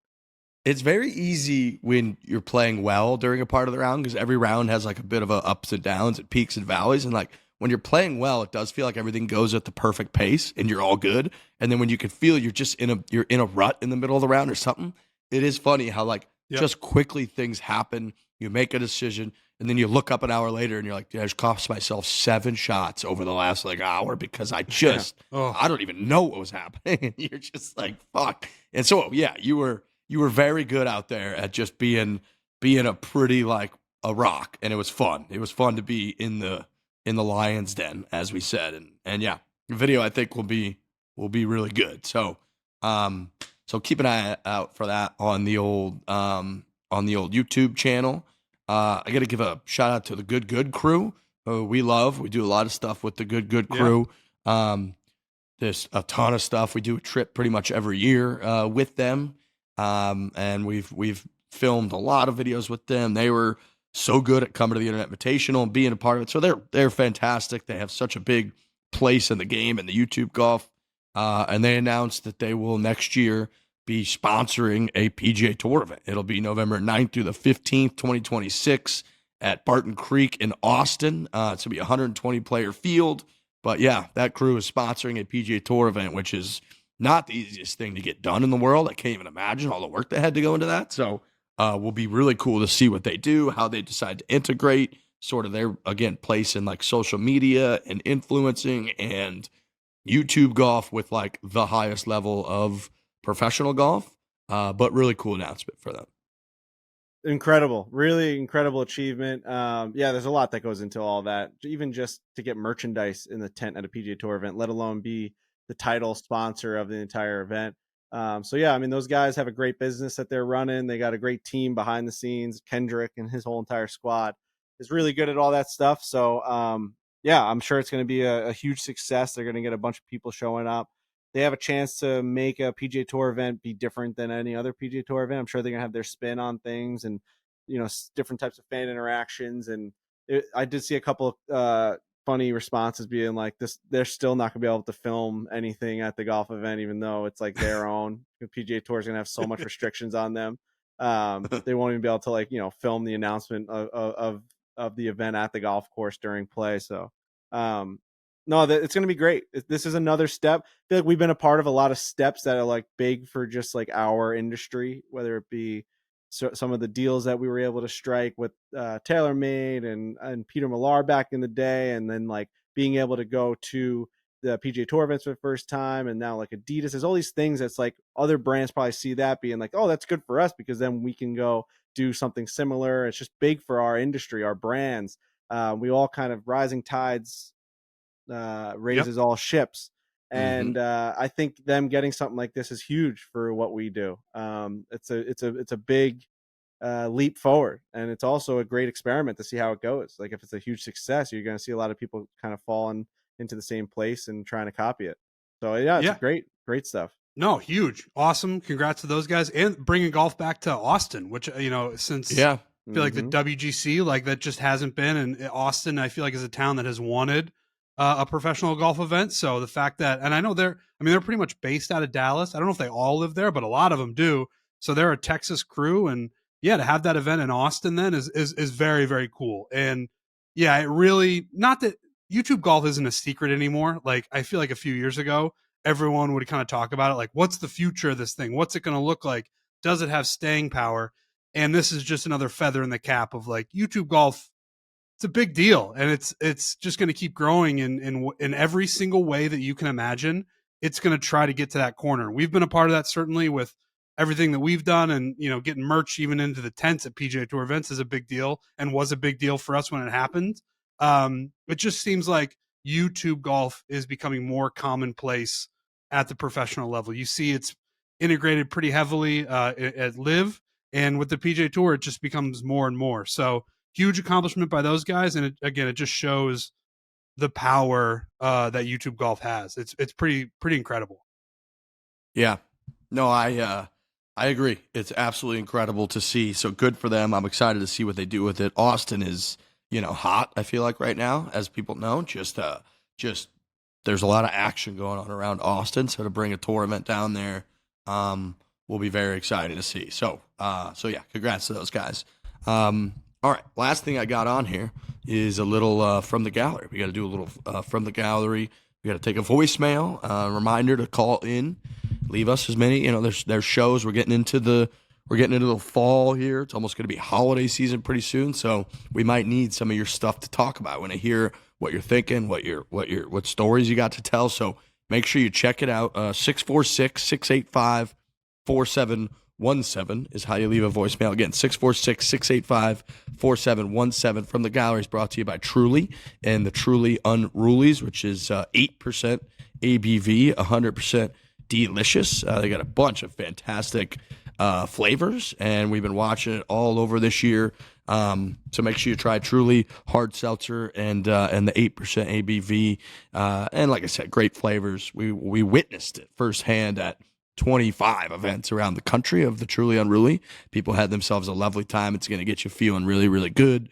It's very easy when you're playing well during a part of the round, because every round has like a bit of a ups and downs and peaks and valleys. And like when you're playing well, it does feel like everything goes at the perfect pace and you're all good. And then when you can feel you're just you're in a rut in the middle of the round or something, it is funny how like just quickly things happen. You make a decision, and then you look up an hour later and you're like, I just cost myself 7 shots over the last like hour because I just I don't even know what was happening. And you're just like, fuck. And so yeah, you were very good out there at just being a pretty like a rock, and it was fun. It was fun to be in the lion's den, as we said, and yeah, the video I think will be really good. So so keep an eye out for that on the old YouTube channel. I got to give a shout out to the Good crew. We do a lot of stuff with the Good crew. There's a ton of stuff. We do a trip pretty much every year with them. And we've filmed a lot of videos with them. They were so good at coming to the Internet Invitational and being a part of it. So they're fantastic. They have such a big place in the game and the YouTube golf. And they announced that they will next year be sponsoring a PGA Tour event. It'll be November 9th through the 15th, 2026 at Barton Creek in Austin. It's going to be a 120 player field. But yeah, that crew is sponsoring a PGA Tour event, which is not the easiest thing to get done in the world. I can't even imagine all the work that had to go into that. So will be really cool to see what they do, how they decide to integrate sort of their, again, place in like social media and influencing and YouTube golf with like the highest level of professional golf. But really cool announcement for them. Incredible, really incredible achievement. Yeah, there's a lot that goes into all that, even just to get merchandise in the tent at a PGA Tour event, let alone be the title sponsor of the entire event. So yeah, I mean, those guys have a great business that they're running. They got a great team behind the scenes. Kendrick and his whole entire squad is really good at all that stuff. So yeah, I'm sure it's going to be a huge success. They're going to get a bunch of people showing up. They have a chance to make a PGA Tour event be different than any other PGA Tour event. I'm sure they're going to have their spin on things and, you know, different types of fan interactions. And I did see a couple of funny responses being like, they're still not going to be able to film anything at the golf event, even though it's like their own. The PGA Tour is going to have so much restrictions on them. They won't even be able to like, you know, film the announcement of the event at the golf course during play. So, no, it's going to be great. This is another step. I feel like we've been a part of a lot of steps that are like big for just like our industry, whether it be some of the deals that we were able to strike with TaylorMade and Peter Millar back in the day, and then like being able to go to the PGA Tour events for the first time, and now like Adidas. There's all these things that's like other brands probably see that being like, oh, that's good for us because then we can go do something similar. It's just big for our industry, our brands. We all kind of rising tides raises all ships, And I think them getting something like this is huge for what we do. It's a big leap forward, and it's also a great experiment to see how it goes. Like if it's a huge success, you're going to see a lot of people kind of falling into the same place and trying to copy it. So yeah, it's great stuff. No, huge, awesome. Congrats to those guys, and bringing golf back to Austin, which since I feel like the WGC, like that just hasn't been, and Austin, I feel like is a town that has wanted a professional golf event. So the fact that, and I know they're pretty much based out of Dallas. I don't know if they all live there, but a lot of them do. So they're a Texas crew, and yeah, to have that event in Austin then is very, very cool. And yeah, it really, not that YouTube golf isn't a secret anymore. Like I feel like a few years ago, everyone would kind of talk about it. Like, what's the future of this thing? What's it going to look like? Does it have staying power? And this is just another feather in the cap of like YouTube golf. It's a big deal, and it's just going to keep growing in every single way that you can imagine. It's going to try to get to that corner. We've been a part of that, certainly, with everything that we've done, and getting merch even into the tents at PGA Tour events is a big deal, and was a big deal for us when it happened. It just seems like YouTube golf is becoming more commonplace at the professional level. You see it's integrated pretty heavily at Live, and with the PGA Tour, it just becomes more and more. So huge accomplishment by those guys, and it just shows the power that YouTube golf has. It's pretty incredible. Yeah, no, I agree. It's absolutely incredible to see. So good for them. I'm excited to see what they do with it. Austin is hot. I feel like right now, as people know, just there's a lot of action going on around Austin. So to bring a tour event down there, will be very exciting to see. So yeah, congrats to those guys. All right, last thing I got on here is a little from the gallery. We got to do a little from the gallery. We got to take a voicemail. Reminder to call in, leave us as many. There's shows. We're getting into the fall here. It's almost going to be holiday season pretty soon, so we might need some of your stuff to talk about. I want to hear what you're thinking, what stories you got to tell. So make sure you check it out. 646-685-4717 is how you leave a voicemail. Again, 646-685-4717 from the gallery is brought to you by Truly and the Truly Unrulies, which is 8% ABV, 100% delicious. They got a bunch of fantastic flavors, and we've been watching it all over this year. So make sure you try Truly Hard Seltzer and the 8% ABV. And like I said, great flavors. We witnessed it firsthand at 25 events around the country of the Truly Unruly. People had themselves a lovely time. It's going to get you feeling really, really good.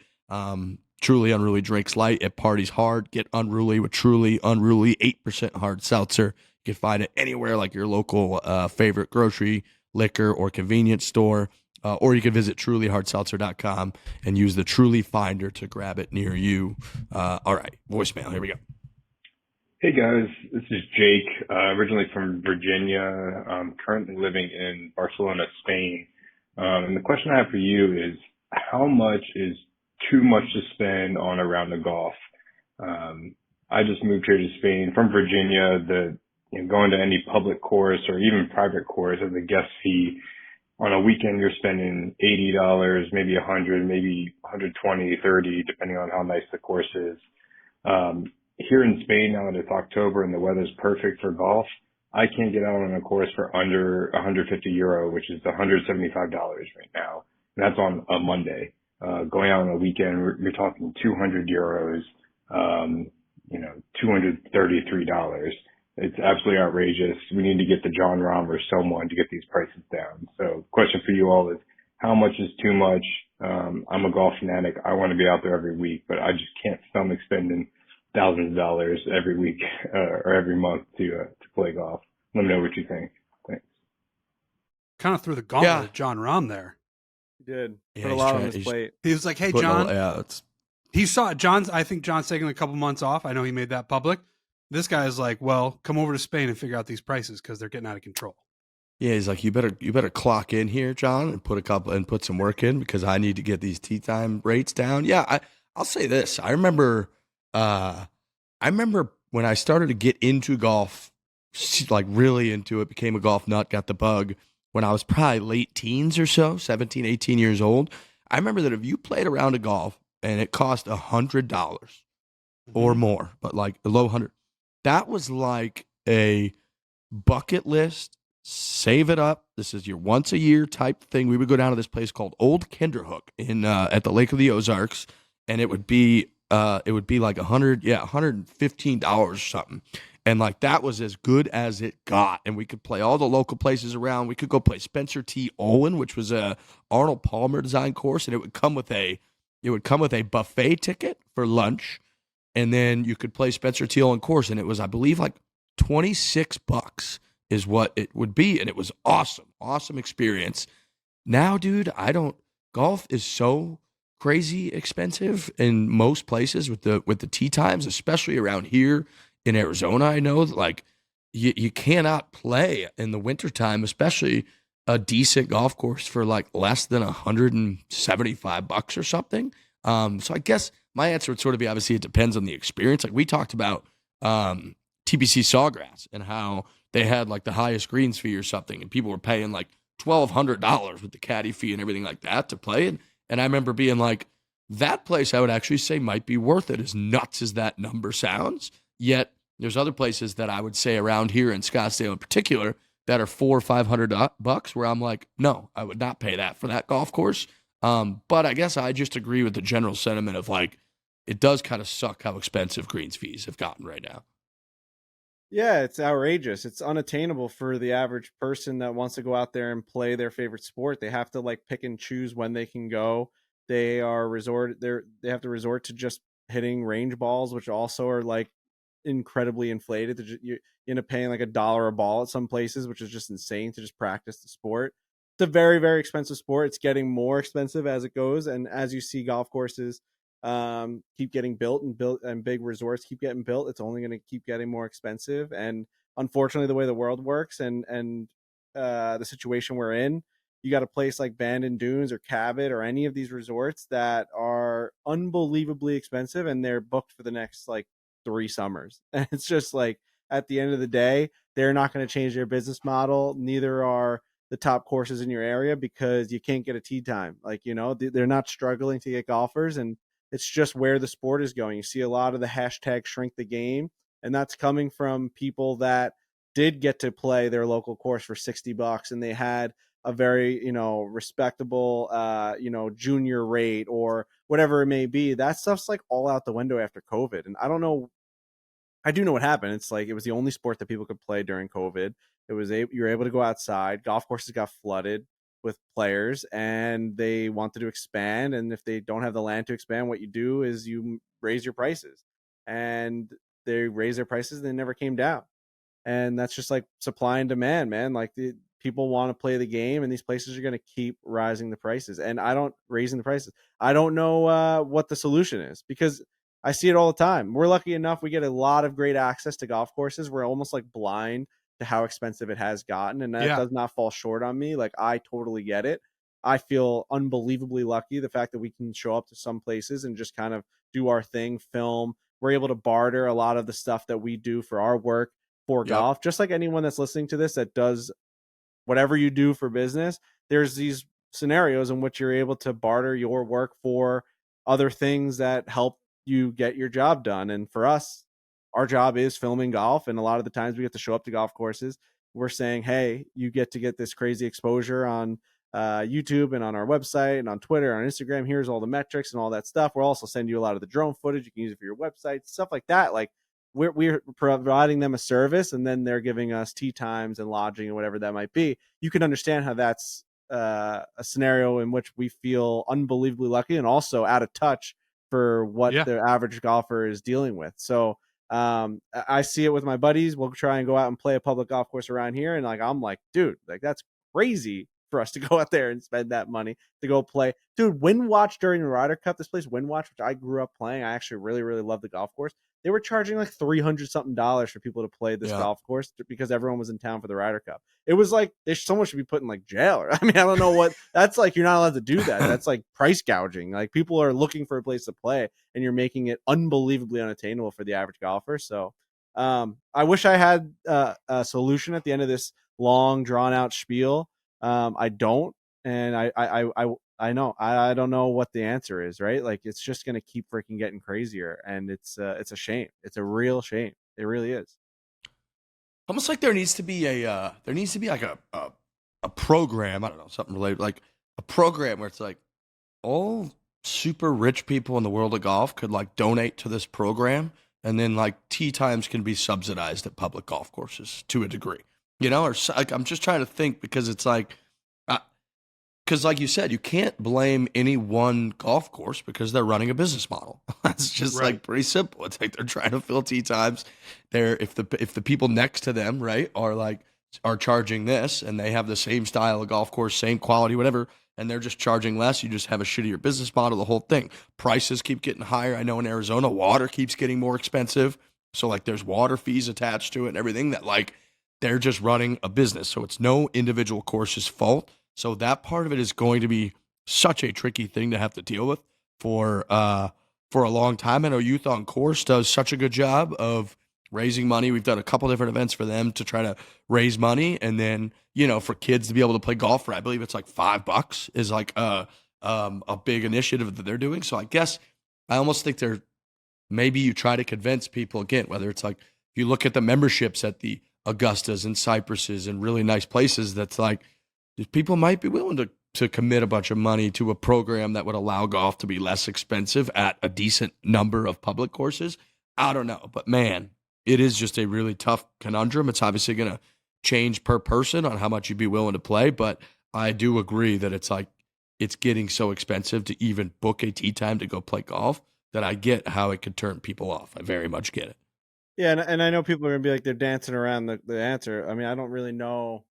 Truly Unruly drinks light. It parties hard. Get unruly with Truly Unruly 8% hard seltzer. You can find it anywhere, like your local favorite grocery, liquor, or convenience store. Or you can visit trulyhardseltzer.com and use the Truly Finder to grab it near you. All right, voicemail. Here we go. Hey guys, this is Jake, originally from Virginia. I'm currently living in Barcelona, Spain. And the question I have for you is, how much is too much to spend on a round of golf? I just moved here to Spain from Virginia. Going to any public course or even private course as a guest fee, on a weekend you're spending $80, maybe $100, maybe $120, $30, depending on how nice the course is. Here in Spain, now that it's October and the weather's perfect for golf, I can't get out on a course for under 150 euro, which is $175 right now. And that's on a Monday. Going out on a weekend, you're talking 200 euros, $233. It's absolutely outrageous. We need to get the John Rahm or someone to get these prices down. So question for you all is, how much is too much? I'm a golf fanatic. I want to be out there every week, but I just can't stomach spending thousands of dollars every week or every month to play golf. Let me know what you think. Thanks. Kind of threw the gauntlet at John Rahm there. He did. Yeah, Put a lot on his plate. He was like, "Hey, John." He saw John's. I think John's taking a couple months off. I know he made that public. This guy is like, "Well, come over to Spain and figure out these prices because they're getting out of control." Yeah, he's like, you better clock in here, John, and put some work in because I need to get these tee time rates down. Yeah, I'll say this. I remember when I started to get into golf, like really into it, became a golf nut, got the bug when I was probably late teens or so, 17, 18 years old. I remember that if you played a round of golf and it cost $100 or more, but like a low hundred, that was like a bucket list, save it up. This is your once a year type thing. We would go down to this place called Old Kinderhook in at the Lake of the Ozarks, and it would be like $115 or something. And like that was as good as it got. And we could play all the local places around. We could go play Spencer T. Owen, which was a Arnold Palmer design course, and it would come with a buffet ticket for lunch. And then you could play Spencer T. Owen course, and it was, I believe, like $26 is what it would be. And it was awesome. Awesome experience. Now, dude, golf is so crazy expensive in most places with the tee times, especially around here in Arizona. I know that like you cannot play in the wintertime, especially a decent golf course for like less than $175 or something. So I guess my answer would sort of be, obviously it depends on the experience. Like we talked about TPC Sawgrass and how they had like the highest greens fee or something, and people were paying like $1,200 with the caddy fee and everything like that to play. And I remember being like, that place I would actually say might be worth it, as nuts as that number sounds. Yet there's other places that I would say around here in Scottsdale in particular that are $400 or $500 where I'm like, no, I would not pay that for that golf course. But I guess I just agree with the general sentiment of like, it does kind of suck how expensive greens fees have gotten right now. Yeah, it's outrageous. It's unattainable for the average person that wants to go out there and play their favorite sport. They have to like pick and choose when they can go. They have to resort to just hitting range balls, which also are like incredibly inflated. You end up paying like $1 a ball at some places, which is just insane to just practice the sport. It's a very, very expensive sport. It's getting more expensive as it goes, and as you see golf courses keep getting built, and big resorts keep getting built, it's only going to keep getting more expensive. And unfortunately, the way the world works and the situation we're in, you got a place like Bandon Dunes or Cabot or any of these resorts that are unbelievably expensive, and they're booked for the next like 3 summers. And it's just like, at the end of the day, they're not going to change their business model. Neither are the top courses in your area, because you can't get a tee time. Like, they're not struggling to get golfers, and it's just where the sport is going. You see a lot of the hashtag shrink the game, and that's coming from people that did get to play their local course for $60, and they had a very, respectable, junior rate or whatever it may be. That stuff's like all out the window after COVID. And I do know what happened. It's like, it was the only sport that people could play during COVID. You were able to go outside. Golf courses got flooded with players, and they wanted to expand. And if they don't have the land to expand, what you do is you raise your prices. And they raised their prices, and they never came down. And that's just like supply and demand, man. Like, people want to play the game, and these places are going to keep raising the prices. And I don't know what the solution is, because I see it all the time. We're lucky enough, we get a lot of great access to golf courses. We're almost like blind to how expensive it has gotten, and that does not fall short on me. Like, I totally get it. I feel unbelievably lucky, the fact that we can show up to some places and just kind of do our thing, film. We're able to barter a lot of the stuff that we do for our work for golf. Just like anyone that's listening to this that does whatever you do for business, there's these scenarios in which you're able to barter your work for other things that help you get your job done. And for us, our job is filming golf, and a lot of the times we get to show up to golf courses. We're saying, hey, you get to get this crazy exposure on YouTube and on our website and on Twitter, on Instagram. Here's all the metrics and all that stuff. We'll also send you a lot of the drone footage. You can use it for your website, stuff like that. Like, we're providing them a service, and then they're giving us tee times and lodging and whatever that might be. You can understand how that's a scenario in which we feel unbelievably lucky, and also out of touch for what the average golfer is dealing with. So I see it with my buddies. We'll try and go out and play a public golf course around here, and like, I'm like, dude, like, that's crazy for us to go out there and spend that money to go play. Dude, Wind Watch during the Ryder Cup, this place Wind Watch, which I grew up playing, I actually really, really love the golf course. They were charging like $300 something for people to play this golf course, because everyone was in town for the Ryder Cup. It was like, someone should be put in like jail. I mean, I don't know what that's like. You're not allowed to do that. That's like price gouging. Like, people are looking for a place to play, and you're making it unbelievably unattainable for the average golfer. So I wish I had a solution at the end of this long drawn out spiel. I don't. And I know I don't know what the answer is, right? Like, it's just going to keep freaking getting crazier, and it's a shame. It's a real shame. It really is. Almost like there needs to be like a program. I don't know, something related, like a program where it's like all super rich people in the world of golf could like donate to this program, and then like tee times can be subsidized at public golf courses to a degree, or like I'm just trying to think because it's like, because like you said, you can't blame any one golf course because they're running a business model. That's just Right. like pretty simple. It's like they're trying to fill tee times. They're if the people next to them, right, are charging this and they have the same style of golf course, same quality, whatever, and they're just charging less, you just have a shittier business model, the whole thing. Prices keep getting higher. I know in Arizona, water keeps getting more expensive. So like there's water fees attached to it and everything that like they're just running a business. So it's no individual course's fault. So that part of it is going to be such a tricky thing to have to deal with for a long time. I know Youth on Course does such a good job of raising money. We've done a couple different events for them to try to raise money, and then for kids to be able to play golf for, I believe it's like $5 is like a big initiative that they're doing. So I guess I almost think maybe you try to convince people again, whether it's like if you look at the memberships at the Augustas and Cypresses and really nice places, that's like people might be willing to commit a bunch of money to a program that would allow golf to be less expensive at a decent number of public courses. I don't know, but man, it is just a really tough conundrum. It's obviously going to change per person on how much you'd be willing to play, but I do agree that it's like it's getting so expensive to even book a tee time to go play golf that I get how it could turn people off. I very much get it. Yeah, and I know people are gonna be like they're dancing around the answer. I mean, I don't really know.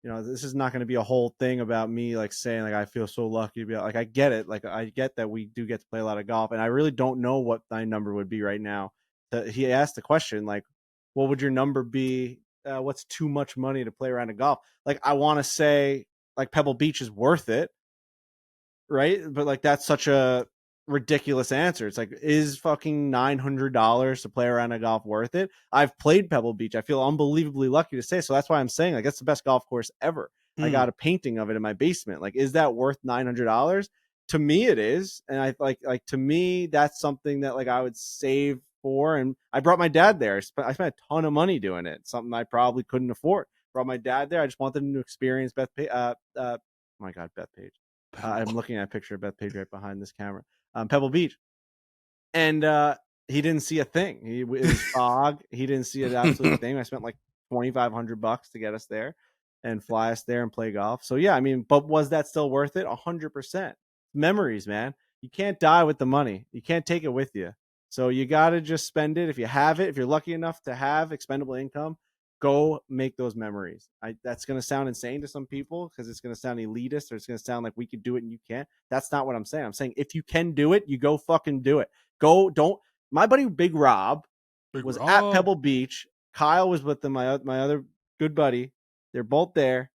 This is not going to be a whole thing about me like saying like I feel so lucky to be like I get it. Like I get that we do get to play a lot of golf, and I really don't know what my number would be right now. He asked the question like, what would your number be? What's too much money to play around a golf? Like I want to say like Pebble Beach is worth it, right? But like that's such a ridiculous answer. It's like, is fucking $900 to play around a golf worth it? I've played Pebble Beach. I feel unbelievably lucky to say. So that's why I'm saying like that's the best golf course ever. I got a painting of it in my basement. Like, is that worth $900? To me, it is. And I like to me, that's something that like I would save for. And I brought my dad there. I spent a ton of money doing it. Something I probably couldn't afford. Brought my dad there. I just wanted him to experience Beth Page. Oh my God, Beth Page. I'm looking at a picture of Beth Page right behind this camera. Pebble Beach, and he didn't see a thing. It was fog. He didn't see an absolute thing. I spent like $2,500 to get us there and fly us there and play golf. So yeah, I mean, but was that still worth it? 100%. Memories, man. You can't die with the money. You can't take it with you. So you got to just spend it. If you have it, if you're lucky enough to have expendable income, go make those memories. That's going to sound insane to some people because it's going to sound elitist or it's going to sound like we could do it and you can't. That's not what I'm saying. I'm saying if you can do it, you go fucking do it. Don't. My buddy Big Rob was at Pebble Beach. Kyle was with them. My other good buddy. They're both there.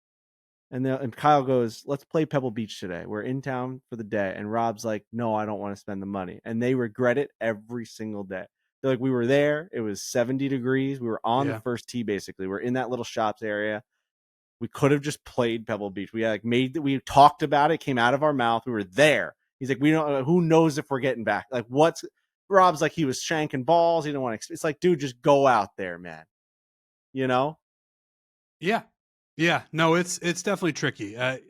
And Kyle goes, let's play Pebble Beach today. We're in town for the day. And Rob's like, no, I don't want to spend the money. And they regret it every single day. They're like, we were there. It was 70 degrees. We were on the first tee, basically. We're in that little shops area. We could have just played Pebble Beach. We had like we talked about it, came out of our mouth. We were there. He's like, we don't, who knows if we're getting back? Like, Rob's like, he was shanking balls. He didn't want to, it's like, dude, just go out there, man. Yeah. Yeah. No, it's definitely tricky. I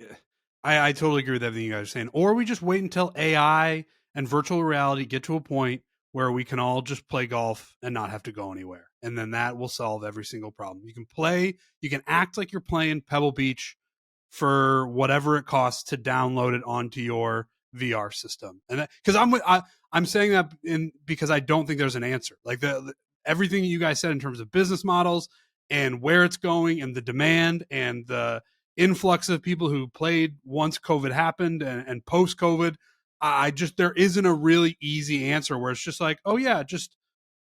totally agree with everything you guys are saying. Or we just wait until AI and virtual reality get to a point where we can all just play golf and not have to go anywhere. And then that will solve every single problem. You can act like you're playing Pebble Beach for whatever it costs to download it onto your VR system. And because I'm saying that because I don't think there's an answer. Like everything you guys said in terms of business models and where it's going and the demand and the influx of people who played once COVID happened and post COVID, there isn't a really easy answer where it's just like, oh yeah, just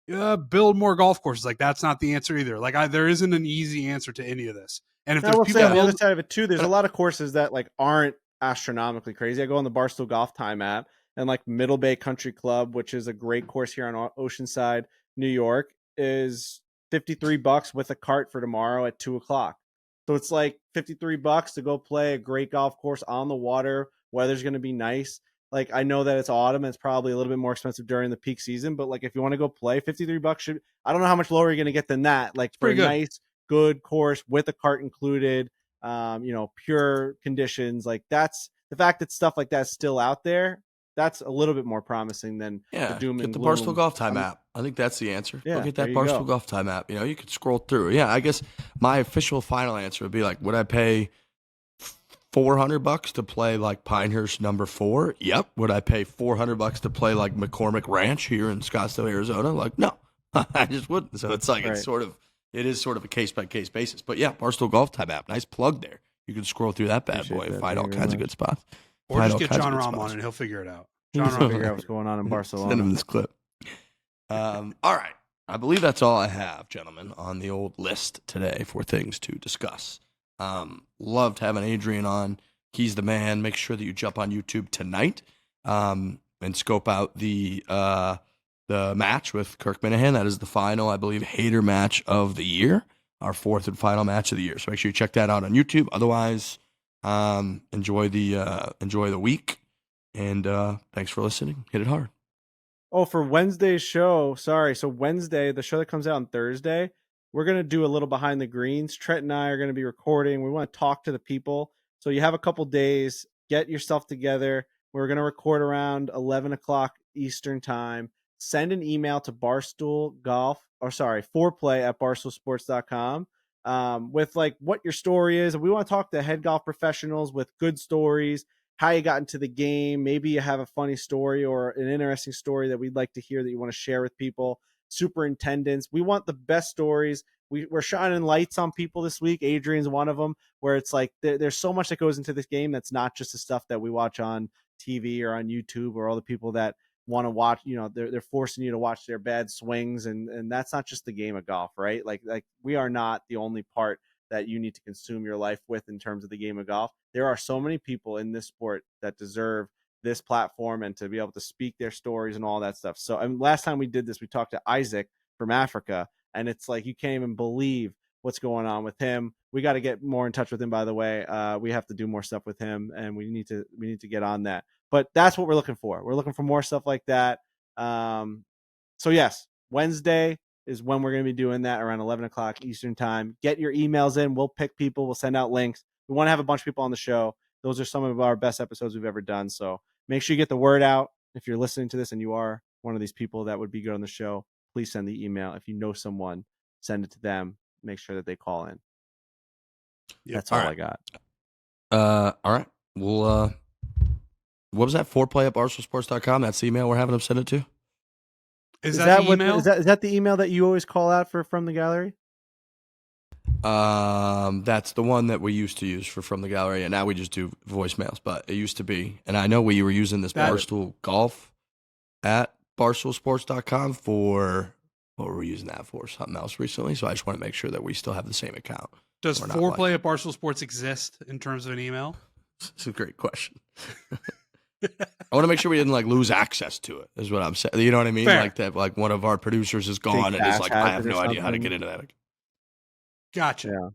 build more golf courses. Like that's not the answer either. Like there isn't an easy answer to any of this. And if I will say on the people, other side of it too, there's a lot of courses that like aren't astronomically crazy. I go on the Barstool Golf Time app and like Middle Bay Country Club, which is a great course here on Oceanside, New York, is $53 with a cart for tomorrow at 2:00. So it's like $53 to go play a great golf course on the water. Weather's going to be nice. Like, I know that it's autumn and it's probably a little bit more expensive during the peak season, but like if you want to go play, $53 I don't know how much lower you're going to get than that. Like for a nice, good course with a cart included, pure conditions. Like that's the fact that stuff like that's still out there. That's a little bit more promising than the doom and get the gloom. Barstool Golf Time app. I think that's the answer. Yeah, go get that Barstool Golf Time app. You could scroll through. Yeah, I guess my official final answer would be like, would I pay $400 to play like Pinehurst number 4? Yep. Would I pay $400 to play like McCormick Ranch here in Scottsdale, Arizona? Like, no, I just wouldn't. So it's like, it is sort of a case by case basis. But yeah, Barstool Golf Time app. Nice plug there. You can scroll through that bad boy and find all kinds of good spots. Or just get John Rahm on and he'll figure it out. John Rahm will figure out what's going on in Barcelona. Send him this clip. All right. I believe that's all I have, gentlemen, on the old list today for things to discuss. Loved having Adrian on. He's the man. Make sure that you jump on YouTube tonight and scope out the match with Kirk Minahan. That is the final, I believe, hater match of the year, our 4th and final match of the year. So make sure you check that out on YouTube. Otherwise, enjoy the week, and thanks for listening. Hit it hard. Oh, for Wednesday's show, sorry. So Wednesday, the show that comes out on Thursday, we're going to do a little behind the greens. Trent and I are going to be recording. We want to talk to the people. So you have a couple days. Get yourself together. We're going to record around 11 o'clock Eastern time. Send an email to foreplay@barstoolsports.com with like what your story is. We want to talk to head golf professionals with good stories, how you got into the game. Maybe you have a funny story or an interesting story that we'd like to hear that you want to share with people. Superintendents. We want the best stories. We're shining lights on people this week. Adrian's one of them, where it's like there's so much that goes into this game that's not just the stuff that we watch on TV or on YouTube, or all the people that want to watch, they're forcing you to watch their bad swings, and that's not just the game of golf, right? Like we are not the only part that you need to consume your life with in terms of the game of golf. There are so many people in this sport that deserve this platform and to be able to speak their stories and all that stuff. So, last time we did this, we talked to Isaac from Africa, and it's like you can't even believe what's going on with him. We got to get more in touch with him, by the way. We have to do more stuff with him, and we need to get on that. But that's what we're looking for. We're looking for more stuff like that. So yes, Wednesday is when we're going to be doing that around 11 o'clock Eastern time. Get your emails in. We'll pick people. We'll send out links. We want to have a bunch of people on the show. Those are some of our best episodes we've ever done. So make sure you get the word out. If you're listening to this and you are one of these people that would be good on the show, please send the email. If you know someone, send it to them. Make sure that they call in. Yep. That's all I got. All right. Well, what was that? foreplay@barstoolsports.com. That's the email we're having them send it to. Is that the email? Is that the email that you always call out for From the Gallery? That's the one that we used to use for From the Gallery, and now we just do voicemails. But it used to be, and I know we were using this Barstool Golf at barstoolsports.com for what were we using that for? Something else recently. So I just want to make sure that we still have the same account. Does Foreplay at Barstool Sports exist in terms of an email? It's a great question. I want to make sure we didn't lose access to it, is what I'm saying. You know what I mean? Fair. Like that, one of our producers is gone and is like, I have no idea how to get into that. Gotcha. Yeah.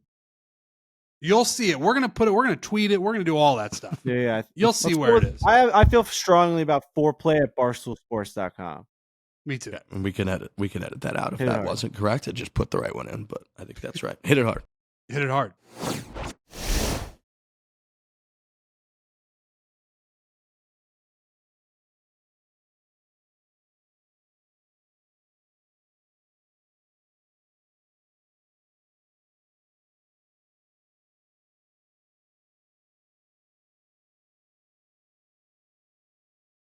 You'll see it. We're gonna put it. We're gonna tweet it. We're gonna do all that stuff. Yeah. You'll see where it is. I feel strongly about foreplay@barstoolsports.com. Me too. Yeah, and we can edit that out if that wasn't correct. I just put the right one in, but I think that's right. Hit it hard. Hit it hard.